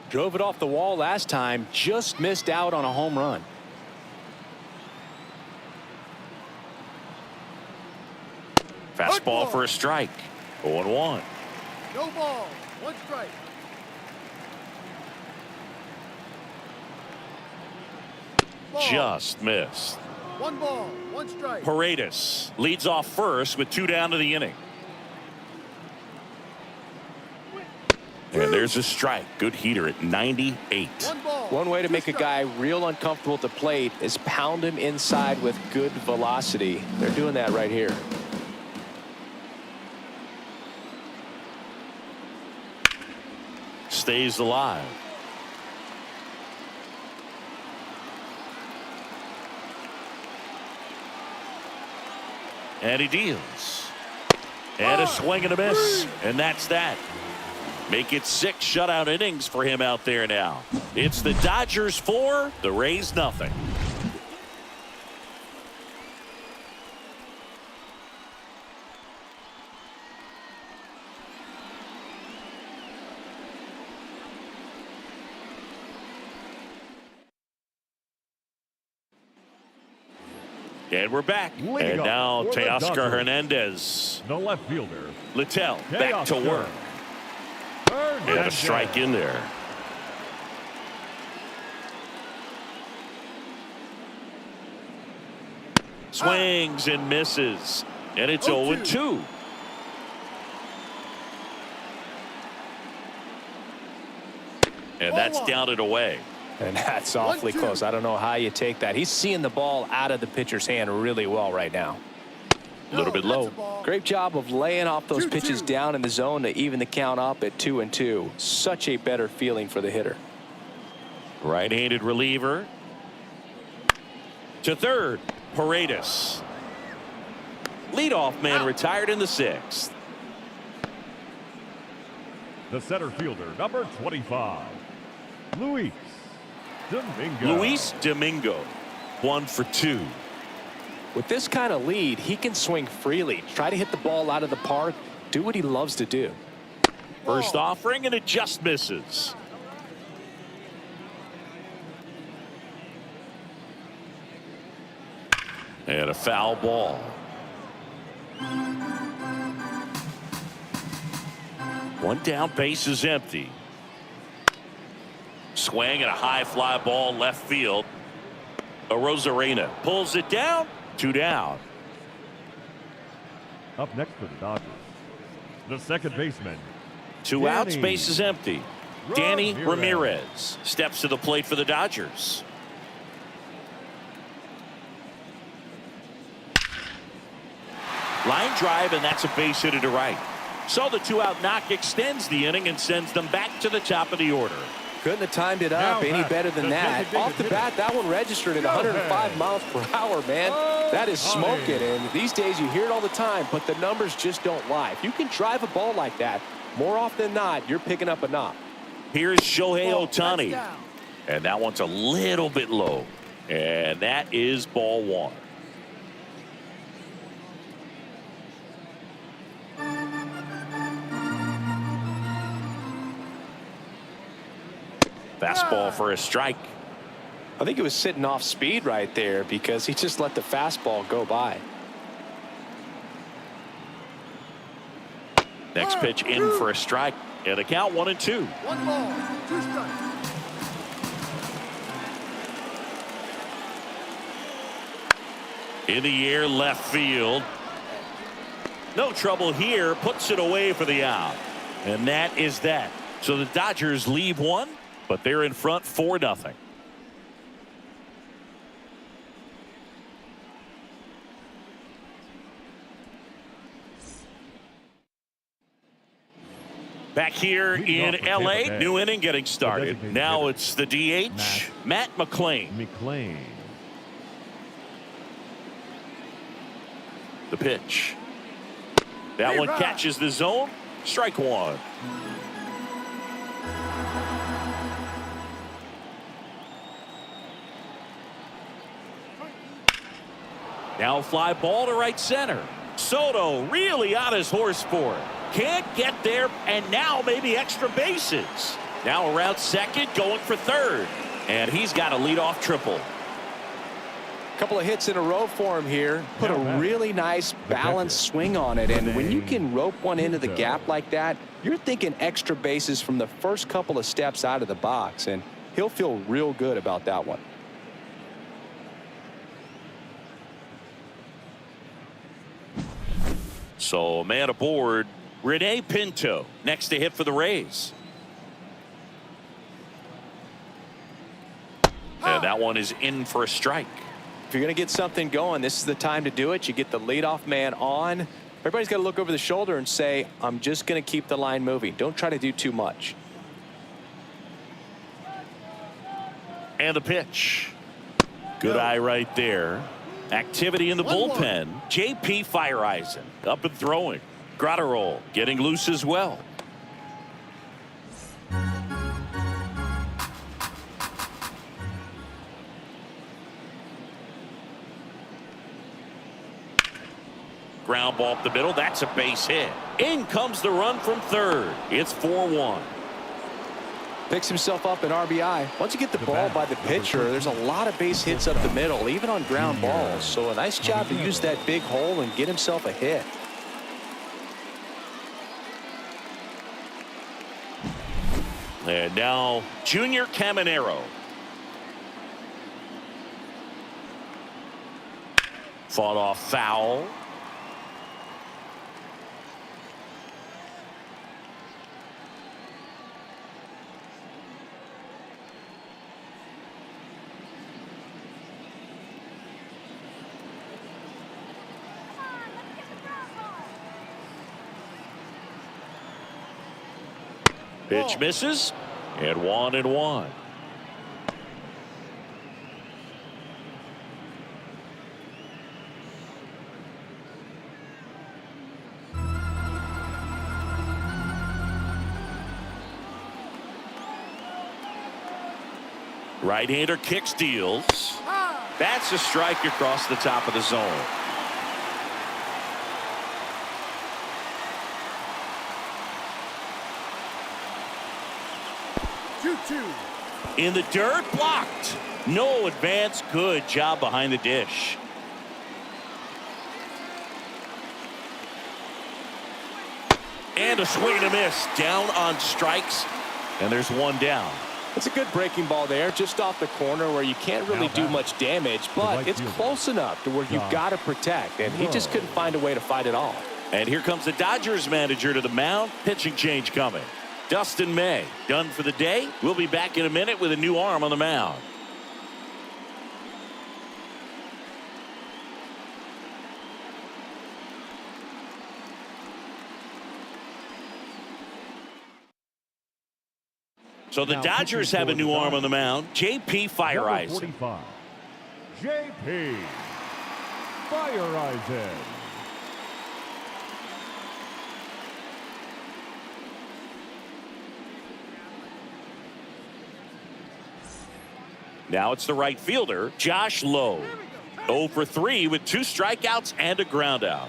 Drove it off the wall last time, just missed out on a home run. Fastball for a strike. 0-1. No ball, 1 strike. Ball. Just missed. 1 ball, 1 strike. Paredes leads off first with 2 down to the inning. And there's a strike. Good heater at 98. 1 ball. One way to 2 make a strikes. guy real uncomfortable at the plate is pound him inside with good velocity. They're doing that right here. Stays alive. And he deals. And a swing and a miss. And that's that. Make it 6 shutout innings for him out there now. It's the Dodgers 4, the Rays nothing. And we're back. And now Teoscar Hernandez. The left fielder. Littell back to work. And a strike in there. Swings and misses. And it's 0-2. And that's down and away. And that's awfully close. I don't know how you take that. He's seeing the ball out of the pitcher's hand really well right now. A little bit low. Great job of laying off those pitches down in the zone to even the count up at 2-2. Such a better feeling for the hitter. Right-handed reliever. To third, Paredes. Leadoff man retired in the 6th. The center fielder, number 25, Luis Domingo. 1 for 2. With this kind of lead, he can swing freely, try to hit the ball out of the park, do what he loves to do. First offering, and it just misses. And a foul ball. One down, base is empty. Swing and a high fly ball left field. Arozarena pulls it down. 2 down. Up next for the Dodgers, the second baseman. 2 outs, base is empty. Danny Ramirez steps to the plate for the Dodgers. Line drive, and that's a base hit to right. So the 2-out knock extends the inning and sends them back to the top of the order. Couldn't have timed it up any better than that. Off the bat, that one registered at 105 miles per hour, man. That is smoking, and these days you hear it all the time, but the numbers just don't lie. If you can drive a ball like that, more often than not, you're picking up a knock. Here's Shohei Ohtani, and that one's a little bit low, and that is ball 1. Fastball for a strike. I think he was sitting off speed right there because he just let the fastball go by. Next pitch in for a strike, and a count 1-2. 1 ball, 2 strikes. In the air, left field. No trouble here, puts it away for the out. And that is that. So the Dodgers leave 1, but they're in front 4-0. Back here in LA, new inning getting started. Now it's the DH, Matt McClain. The pitch. That one catches the zone. Strike 1. Now fly ball to right center. Soto really on his horse for it. Can't get there, and now maybe extra bases. Now around second, going for third. And he's got a leadoff triple. Couple of hits in a row for him here. Put a really nice balanced swing on it. And when you can rope one into the gap like that, you're thinking extra bases from the first couple of steps out of the box. And he'll feel real good about that one. So man aboard, Rene Pinto next to hit for the Rays. And that one is in for a strike. If you're going to get something going, this is the time to do it. You get the leadoff man on. Everybody's got to look over the shoulder and say, I'm just going to keep the line moving. Don't try to do too much. And the pitch. Good eye right there. Activity in the bullpen. JP Fireisen up and throwing. Gratterall getting loose as well. Ground ball up the middle. That's a base hit. In comes the run from third. It's 4-1. Picks himself up an RBI. Once you get the ball by the pitcher, there's a lot of base hits up the middle, even on ground balls. So a nice job to use that big hole and get himself a hit. And now Junior Caminero. Fought off foul. Pitch misses, and 1-1. Right-hander kicks, deals. That's a strike across the top of the zone. 2-2. In the dirt, blocked. No advance. Good job behind the dish. And a swing and a miss. Down on strikes. And there's one down. It's a good breaking ball there, just off the corner where you can't really do much damage, but it's close enough to where you've got to protect, and he just couldn't find a way to fight it off. And here comes the Dodgers manager to the mound. Pitching change coming. Dustin May done for the day. We'll be back in a minute with a new arm on the mound. So the Dodgers have a new arm on the mound. JP Fireisen. JP Fireisen. Now it's the right fielder, Josh Lowe. 0 for 3 with 2 strikeouts and a ground out.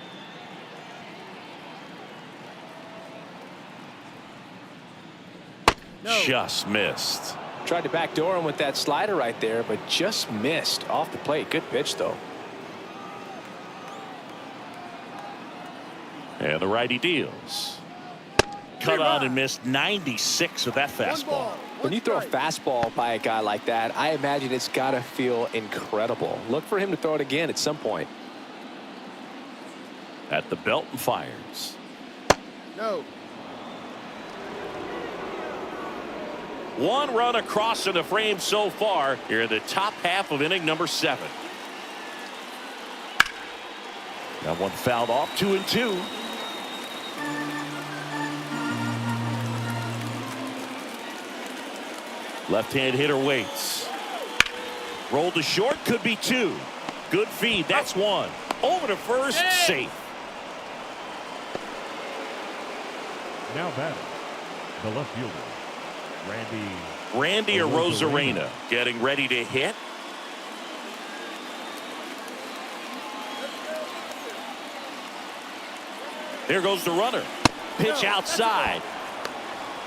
Just missed. Tried to backdoor him with that slider right there, but just missed off the plate. Good pitch, though. And the righty deals. Cut on and missed 96 with that fastball. When you throw a fastball by a guy like that, I imagine it's got to feel incredible. Look for him to throw it again at some point. At the belt and fires. No. One run across in the frame so far here in the top half of inning number 7. That one fouled off. 2-2. Left-hand hitter waits. Rolled to short, could be 2. Good feed, that's 1. Over to first, safe. Now batting, the left fielder, Randy Arozarena getting ready to hit. There goes the runner. Pitch outside.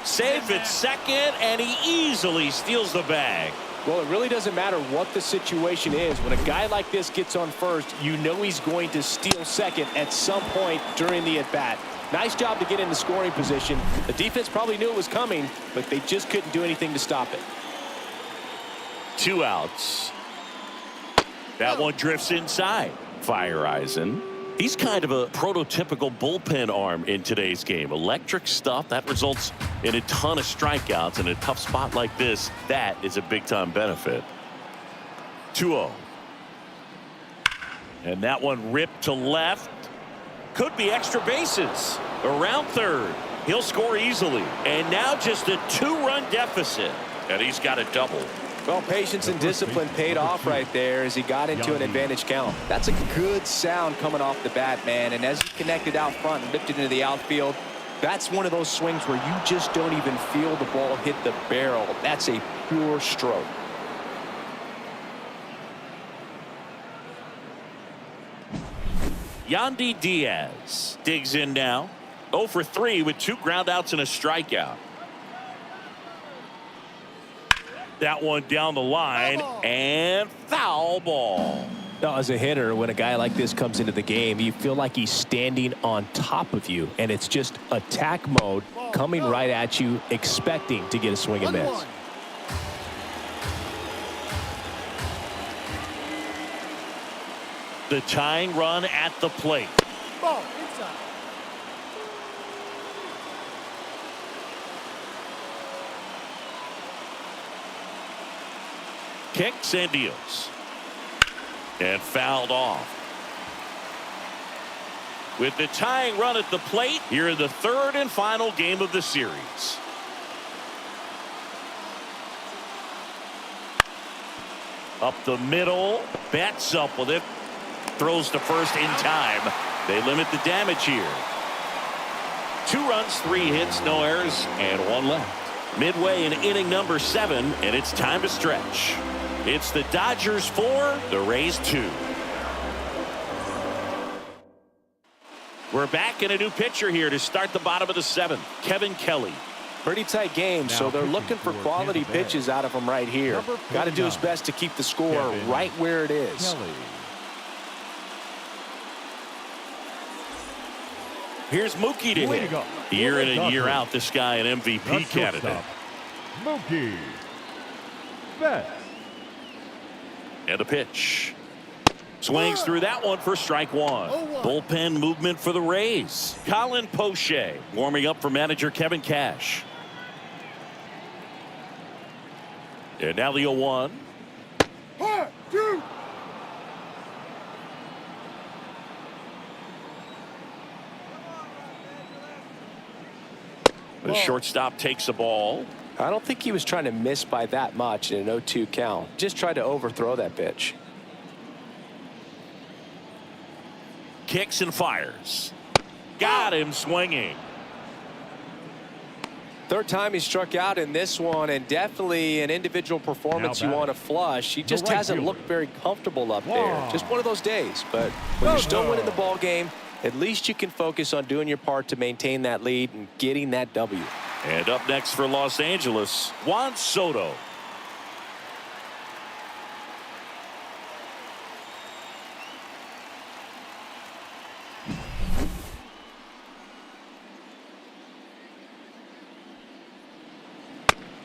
Safe at second, and he easily steals the bag. Well, it really doesn't matter what the situation is. When a guy like this gets on first, you know he's going to steal second at some point during the at-bat. Nice job to get in the scoring position. The defense probably knew it was coming, but they just couldn't do anything to stop it. 2 outs. That one drifts inside. Fireisen. He's kind of a prototypical bullpen arm in today's game. Electric stuff that results in a ton of strikeouts in a tough spot like this. That is a big-time benefit. 2-0. And that one ripped to left. Could be extra bases. Around third. He'll score easily. And now just a 2-run deficit. And he's got a double. Well, patience and discipline paid off right there as he got into an advantage count. That's a good sound coming off the bat, man. And as he connected out front and lifted into the outfield, that's one of those swings where you just don't even feel the ball hit the barrel. That's a pure stroke. Yandy Diaz digs in now. 0 for 3 with 2 groundouts and a strikeout. That one down the line and foul ball. Now, as a hitter, when a guy like this comes into the game, you feel like he's standing on top of you, and it's just attack mode coming right at you, expecting to get a swing and miss. The tying run at the plate. Ball inside. Kicks and deals. And fouled off. With the tying run at the plate, here in the 3rd and final game of the series. Up the middle. Bats up with it. Throws to first in time. They limit the damage here. 2 runs, 3 hits, no errors, and 1 left. Midway in inning number 7, and it's time to stretch. It's the Dodgers 4, the Rays 2. We're back in a new pitcher here to start the bottom of the 7th. Kevin Kelly. Pretty tight game, so they're looking for quality pitches out of him right here. Got to do his best to keep the score right where it is. Kelly. Here's Mookie to hit. Year in and year out, this guy an MVP candidate. Mookie Betts. And a pitch. Swings through that one for strike 1. Bullpen movement for the Rays. Colin Poche warming up for manager Kevin Cash. And now the 0-1. 1, 2. The shortstop takes the ball. I don't think he was trying to miss by that much in an 0-2 count. Just tried to overthrow that pitch. Kicks and fires. Got him swinging. 3rd time he struck out in this one, and definitely an individual performance you want to flush. He just hasn't looked very comfortable up there. Just one of those days. But when you're still winning the ball game, at least you can focus on doing your part to maintain that lead and getting that W. And up next for Los Angeles, Juan Soto.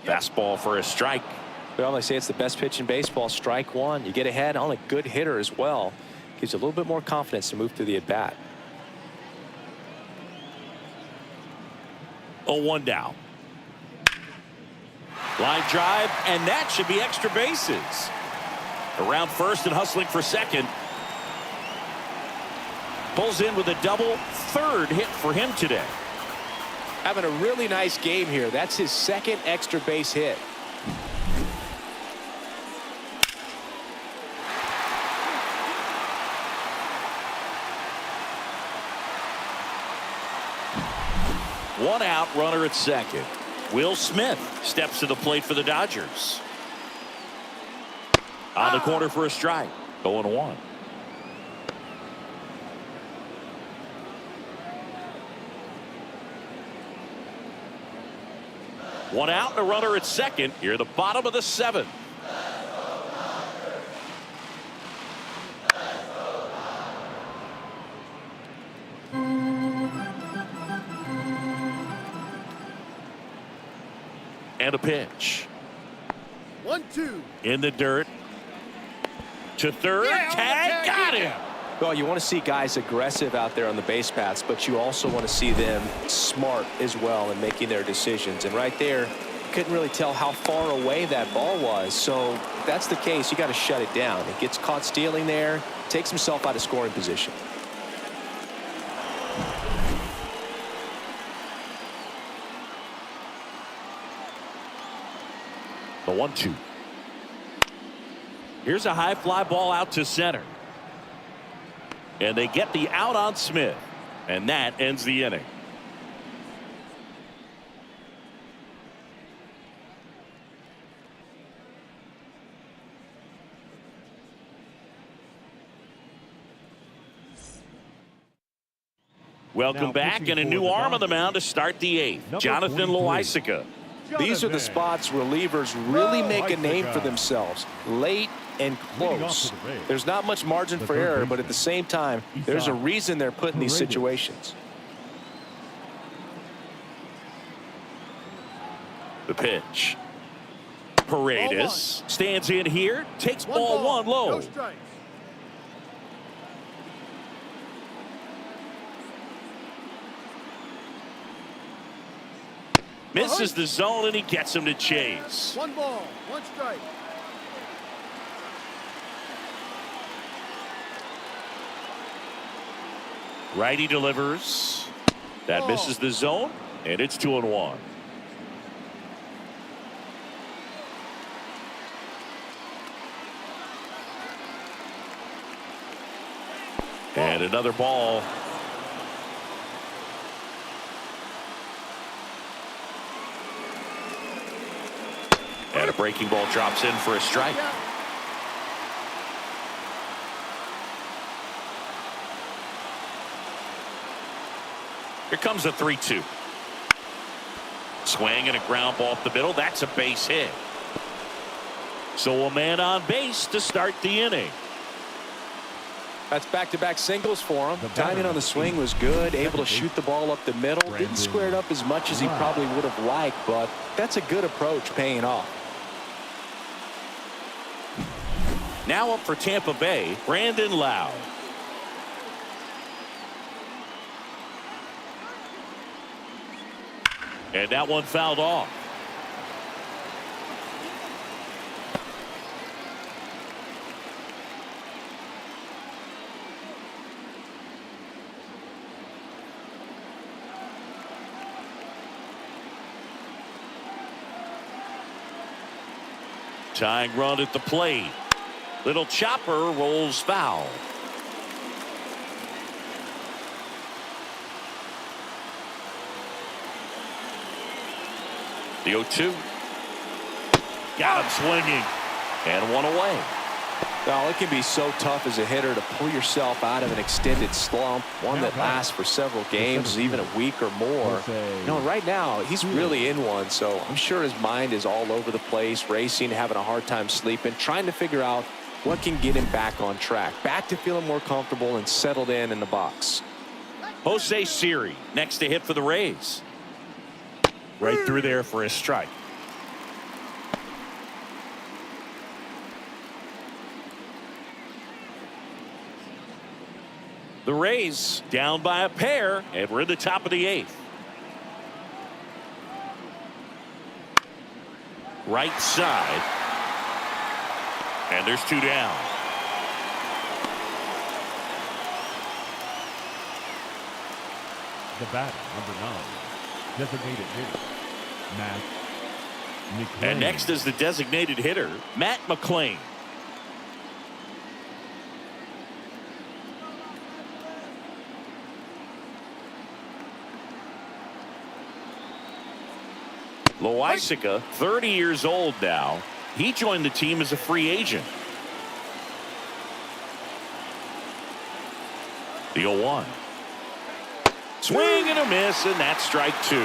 Fastball for a strike. Well, they say it's the best pitch in baseball. Strike 1. You get ahead on a good hitter as well. Gives you a little bit more confidence to move through the at-bat. 0-1 down. Line drive, and that should be extra bases. Around first and hustling for second. Pulls in with a double. 3rd hit for him today. Having a really nice game here. That's his 2nd extra base hit. One out, runner at second. Will Smith steps to the plate for the Dodgers. On the corner for a strike. 0-1. One out and a runner at second. Here at the bottom of the 7th. And a pitch. 1, 2. In the dirt. To third. Tag. Got him. Well, you want to see guys aggressive out there on the base paths, but you also want to see them smart as well in making their decisions. And right there, couldn't really tell how far away that ball was. So if that's the case, you got to shut it down. It gets caught stealing there, takes himself out of scoring position. The 1-2. Here's a high fly ball out to center. And they get the out on Smith. And that ends the inning. Welcome back, and a new arm on the mound to start the eighth. Jonathan Loaisiga. These are the spots relievers really make a name for themselves. Late and close. There's not much margin for error, but at the same time, there's a reason they're put in these situations. The pitch. Paredes stands in here, takes ball one low. No strikes. Misses the zone, and he gets him to chase. 1 ball, 1 strike. Righty delivers. That misses the zone, and it's 2-1. And another ball. And a breaking ball drops in for a strike. Here comes a 3-2. Swing and a ground ball up the middle. That's a base hit. So a man on base to start the inning. That's back-to-back singles for him. Timing on the swing was good. Able to shoot the ball up the middle. Didn't square it up as much as he probably would have liked, but that's a good approach, paying off. Now up for Tampa Bay, Brandon Lowe. And that one fouled off. Tying run at the plate. Little chopper rolls foul. The 0-2. Got him swinging. And one away. Well, it can be so tough as a hitter to pull yourself out of an extended slump, one that lasts for several games, even a week or more. You know, right now, he's really in one, so I'm sure his mind is all over the place, racing, having a hard time sleeping, trying to figure out what can get him back on track, back to feeling more comfortable and settled in the box. Jose Siri next to hit for the Rays. Right through there for a strike. The Rays down by a pair, and we're in the top of the eighth. Right side. And there's 2 down. The batter, number 9, designated hitter, Matt McClain. And next is the designated hitter, Matt McClain. Loaisiga, 30 years old now. He joined the team as a free agent. The 0-1. Swing and a miss, and that's strike 2.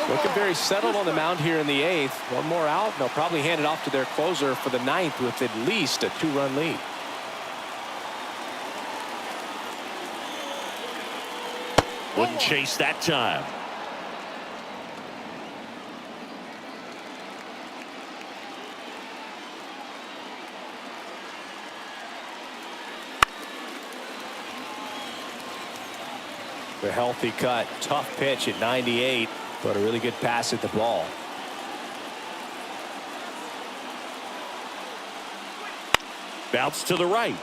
Looking very settled on the mound here in the 8th. One more out, and they'll probably hand it off to their closer for the 9th with at least a 2-run lead. Wouldn't chase that time. A healthy cut, tough pitch at 98, but a really good pass at the ball. Bounce to the right.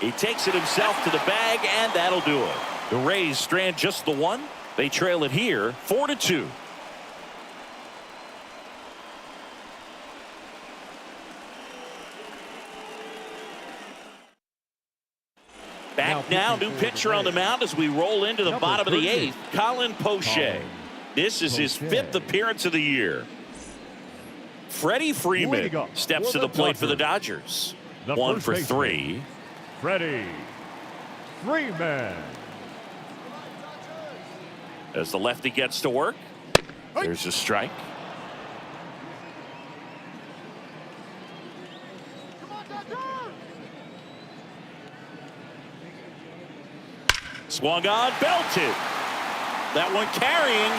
He takes it himself to the bag, and that'll do it. The Rays strand just the one. They trail it here 4-2. Back now, new pitcher on the mound as we roll into the bottom of the 8th, Colin Poche. This is his 5th appearance of the year. Freddie Freeman steps to the plate for the Dodgers. 1 for 3. Freddie Freeman. As the lefty gets to work, there's a strike. Swung on, belted. That one carrying.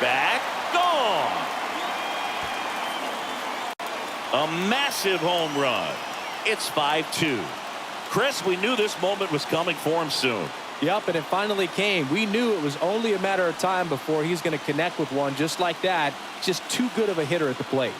Back, gone. A massive home run. It's 5-2. Chris, we knew this moment was coming for him soon. Yep, and it finally came. We knew it was only a matter of time before he's going to connect with one just like that. Just too good of a hitter at the plate.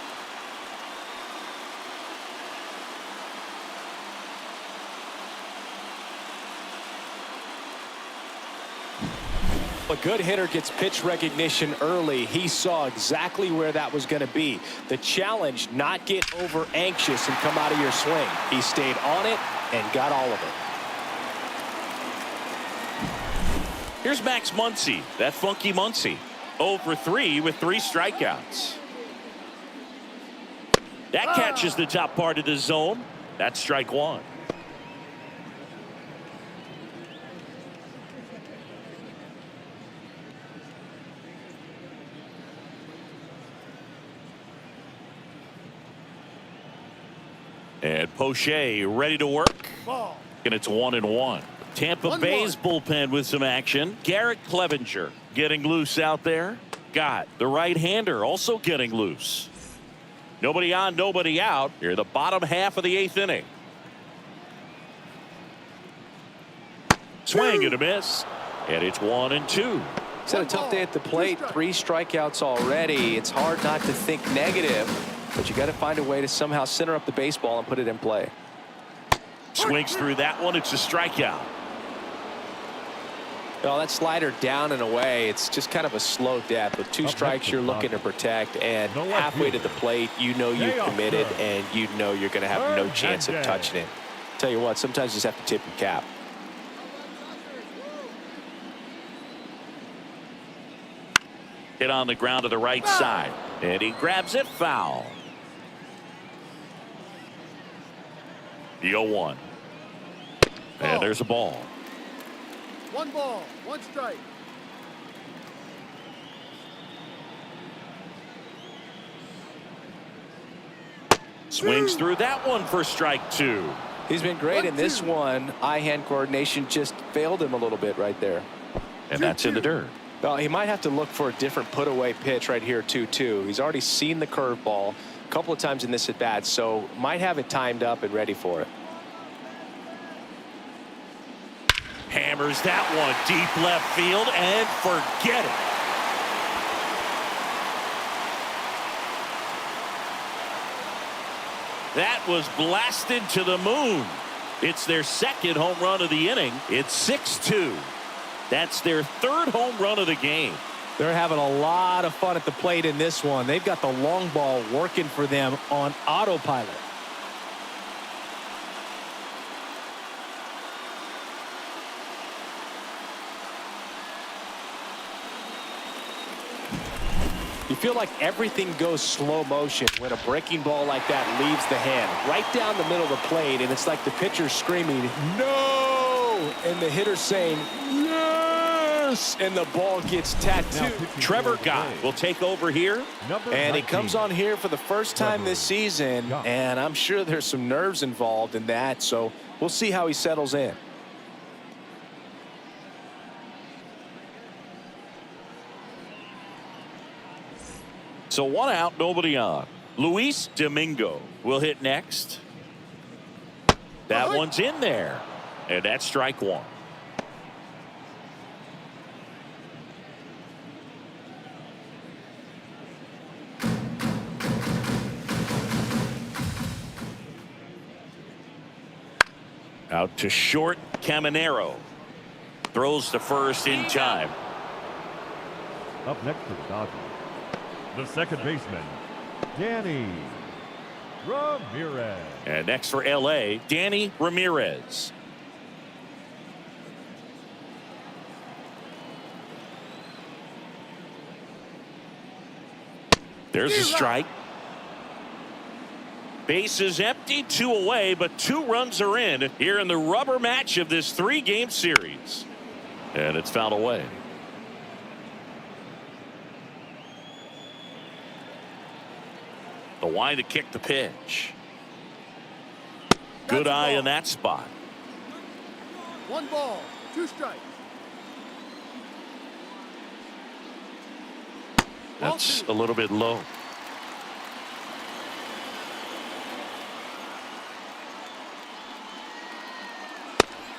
A good hitter gets pitch recognition early. He saw exactly where that was going to be. The challenge, not get over anxious and come out of your swing. He stayed on it and got all of it. Here's Max Muncy, that funky Muncy. 0 for 3 with 3 strikeouts. That catches the top part of the zone. That's strike 1. And Poche ready to work. And it's 1-1. Tampa Bay's bullpen with some action. Garrett Clevenger getting loose out there. Got the right-hander also getting loose. Nobody on, nobody out. Here, the bottom half of the 8th inning. Swing and a miss. And it's 1-2. He's had a tough day at the plate. 3 strikeouts already. It's hard not to think negative, but you got to find a way to somehow center up the baseball and put it in play. Swings through that one. It's a strikeout. No, that slider down and away. It's just kind of a slow death. With 2 strikes, you're looking to protect, and halfway to the plate, you know you've committed, and you know you're going to have no chance of touching it. Tell you what, sometimes you just have to tip your cap. Hit on the ground to the right side, and he grabs it foul. The 0-1. And there's a ball. 1 ball, 1 strike. Swings through that one for strike 2. He's been great in this one. Eye-hand coordination just failed him a little bit right there. And that's in the dirt. Well, he might have to look for a different put-away pitch right here, 2-2. He's already seen the curveball a couple of times in this at-bat, so might have it timed up and ready for it. Hammers that one deep left field and forget it. That was blasted to the moon. It's their 2nd home run of the inning. It's 6-2. That's their 3rd home run of the game. They're having a lot of fun at the plate in this one. They've got the long ball working for them on autopilot. You feel like everything goes slow motion when a breaking ball like that leaves the hand right down the middle of the plate, and it's like the pitcher's screaming, "No!" and the hitter's saying, "Yes!" and the ball gets tattooed. Trevor Guy will take over here. And he comes on here for the first time this season, and I'm sure there's some nerves involved in that, so we'll see how he settles in. So 1 out, nobody on. Luis Domingo will hit next. That one's in there. And that's strike 1. Out to short, Caminero. Throws to first in time. Up next for the Dodgers, the second baseman, Danny Ramirez. And next for LA, Danny Ramirez. There's a strike. Base is empty, 2 away, but 2 runs are in here in the rubber match of this 3-game series. And it's fouled away. The wind to kick the pitch. Good eye in that spot. 1 ball, 2 strikes. That's a little bit low.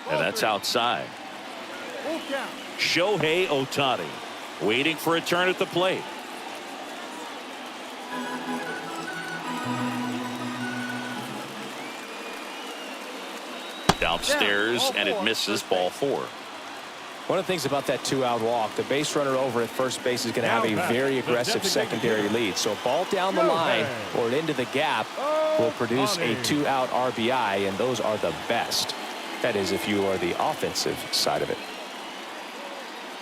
And that's outside. Full count. Shohei Ohtani waiting for a turn at the plate. Downstairs, and it misses, ball 4. One of the things about that 2-out walk, the base runner over at first base is going to have a very aggressive secondary lead. So a ball down the line or into the gap will produce a 2-out RBI, and those are the best. That is, if you are the offensive side of it.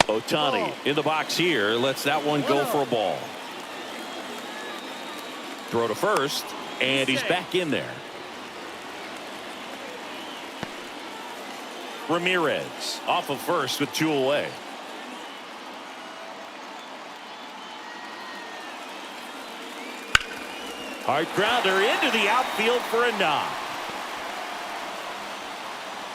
Ohtani in the box here, lets that one go for a ball. Throw to first, and he's back in there. Ramirez off of first with 2 away. Hard grounder into the outfield for a knock.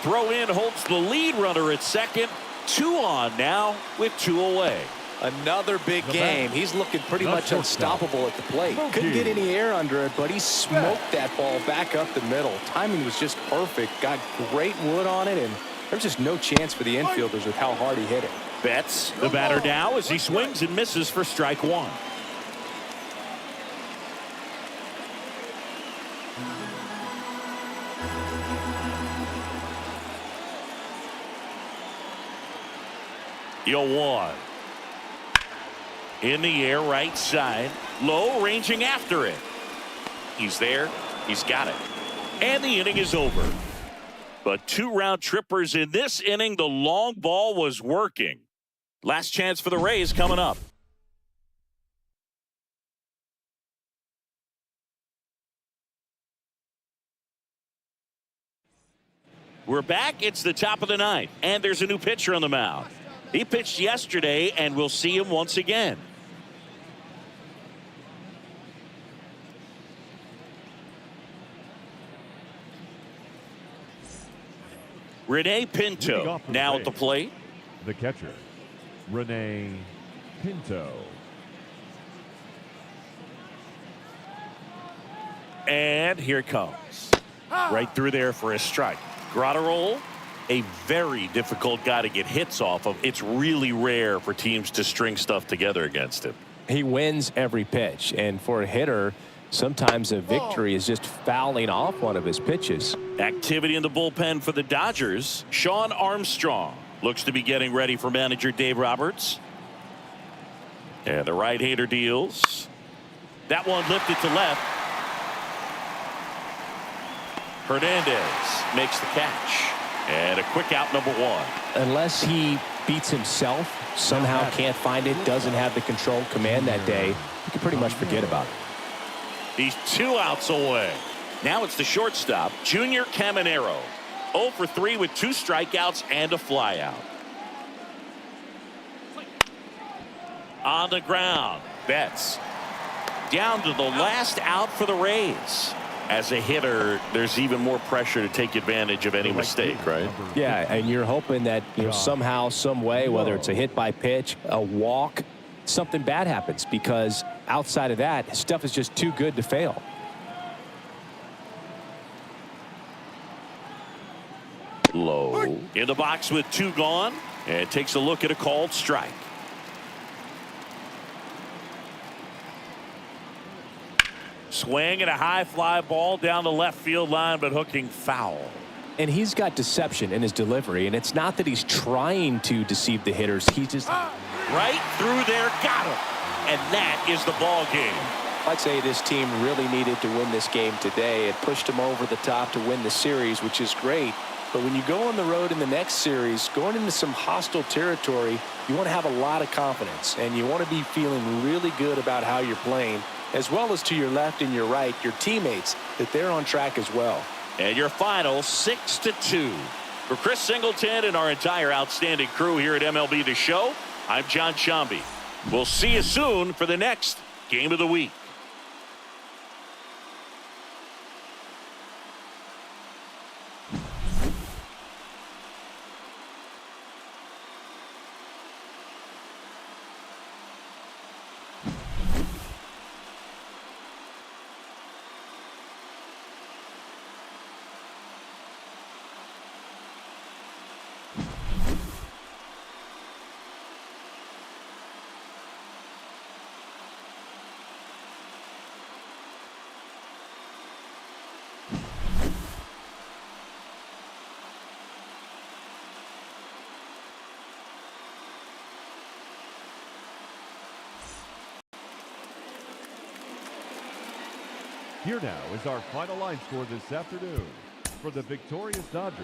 Throw in holds the lead runner at second. 2 on now with 2 away. Another big game. He's looking pretty much unstoppable at the plate. Couldn't get any air under it, but he smoked that ball back up the middle. Timing was just perfect. Got great wood on it, and there's just no chance for the infielders with how hard he hit it. Betts, the batter now, as he swings and misses for strike 1. Yo 1. In the air, right side. Low, ranging after it. He's there. He's got it. And the inning is over. But 2 round trippers in this inning. The long ball was working. Last chance for the Rays coming up. We're back. It's the top of the 9th, and there's a new pitcher on the mound. He pitched yesterday, and we'll see him once again. Rene Pinto now at the plate. The catcher, Rene Pinto. And here it comes. Right through there for a strike. Grotterol, a very difficult guy to get hits off of. It's really rare for teams to string stuff together against him. He wins every pitch, and for a hitter, sometimes a victory is just fouling off one of his pitches. Activity in the bullpen for the Dodgers. Sean Armstrong looks to be getting ready for manager Dave Roberts. And the right-hander deals. That one lifted to left. Hernandez makes the catch. And a quick out, number 1. Unless he beats himself, somehow can't find it, doesn't have the control command that day, you can pretty much forget about it. He's 2 outs away. Now it's the shortstop, Junior Caminero. 0 for 3 with 2 strikeouts and a flyout. On the ground, Betts. Down to the last out for the Rays. As a hitter, there's even more pressure to take advantage of any mistake, right? Yeah, and you're hoping that somehow, some way, whether it's a hit by pitch, a walk, something bad happens, because outside of that, stuff is just too good to fail. Low in the box with 2 gone, and takes a look at a called strike. Swing and a high fly ball down the left field line, but hooking foul. And he's got deception in his delivery, and it's not that he's trying to deceive the hitters. He just right through there, got him, and that is the ball game. I'd say this team really needed to win this game today. It pushed them over the top to win the series, which is great. But when you go on the road in the next series, going into some hostile territory, you want to have a lot of confidence, and you want to be feeling really good about how you're playing. as well as to your left and your right, your teammates, that they're on track as well. And your final 6-2. For Chris Singleton and our entire outstanding crew here at MLB The Show, I'm John Shambi. We'll see you soon for the next Game of the Week. Here now is our final line score this afternoon for the victorious Dodgers.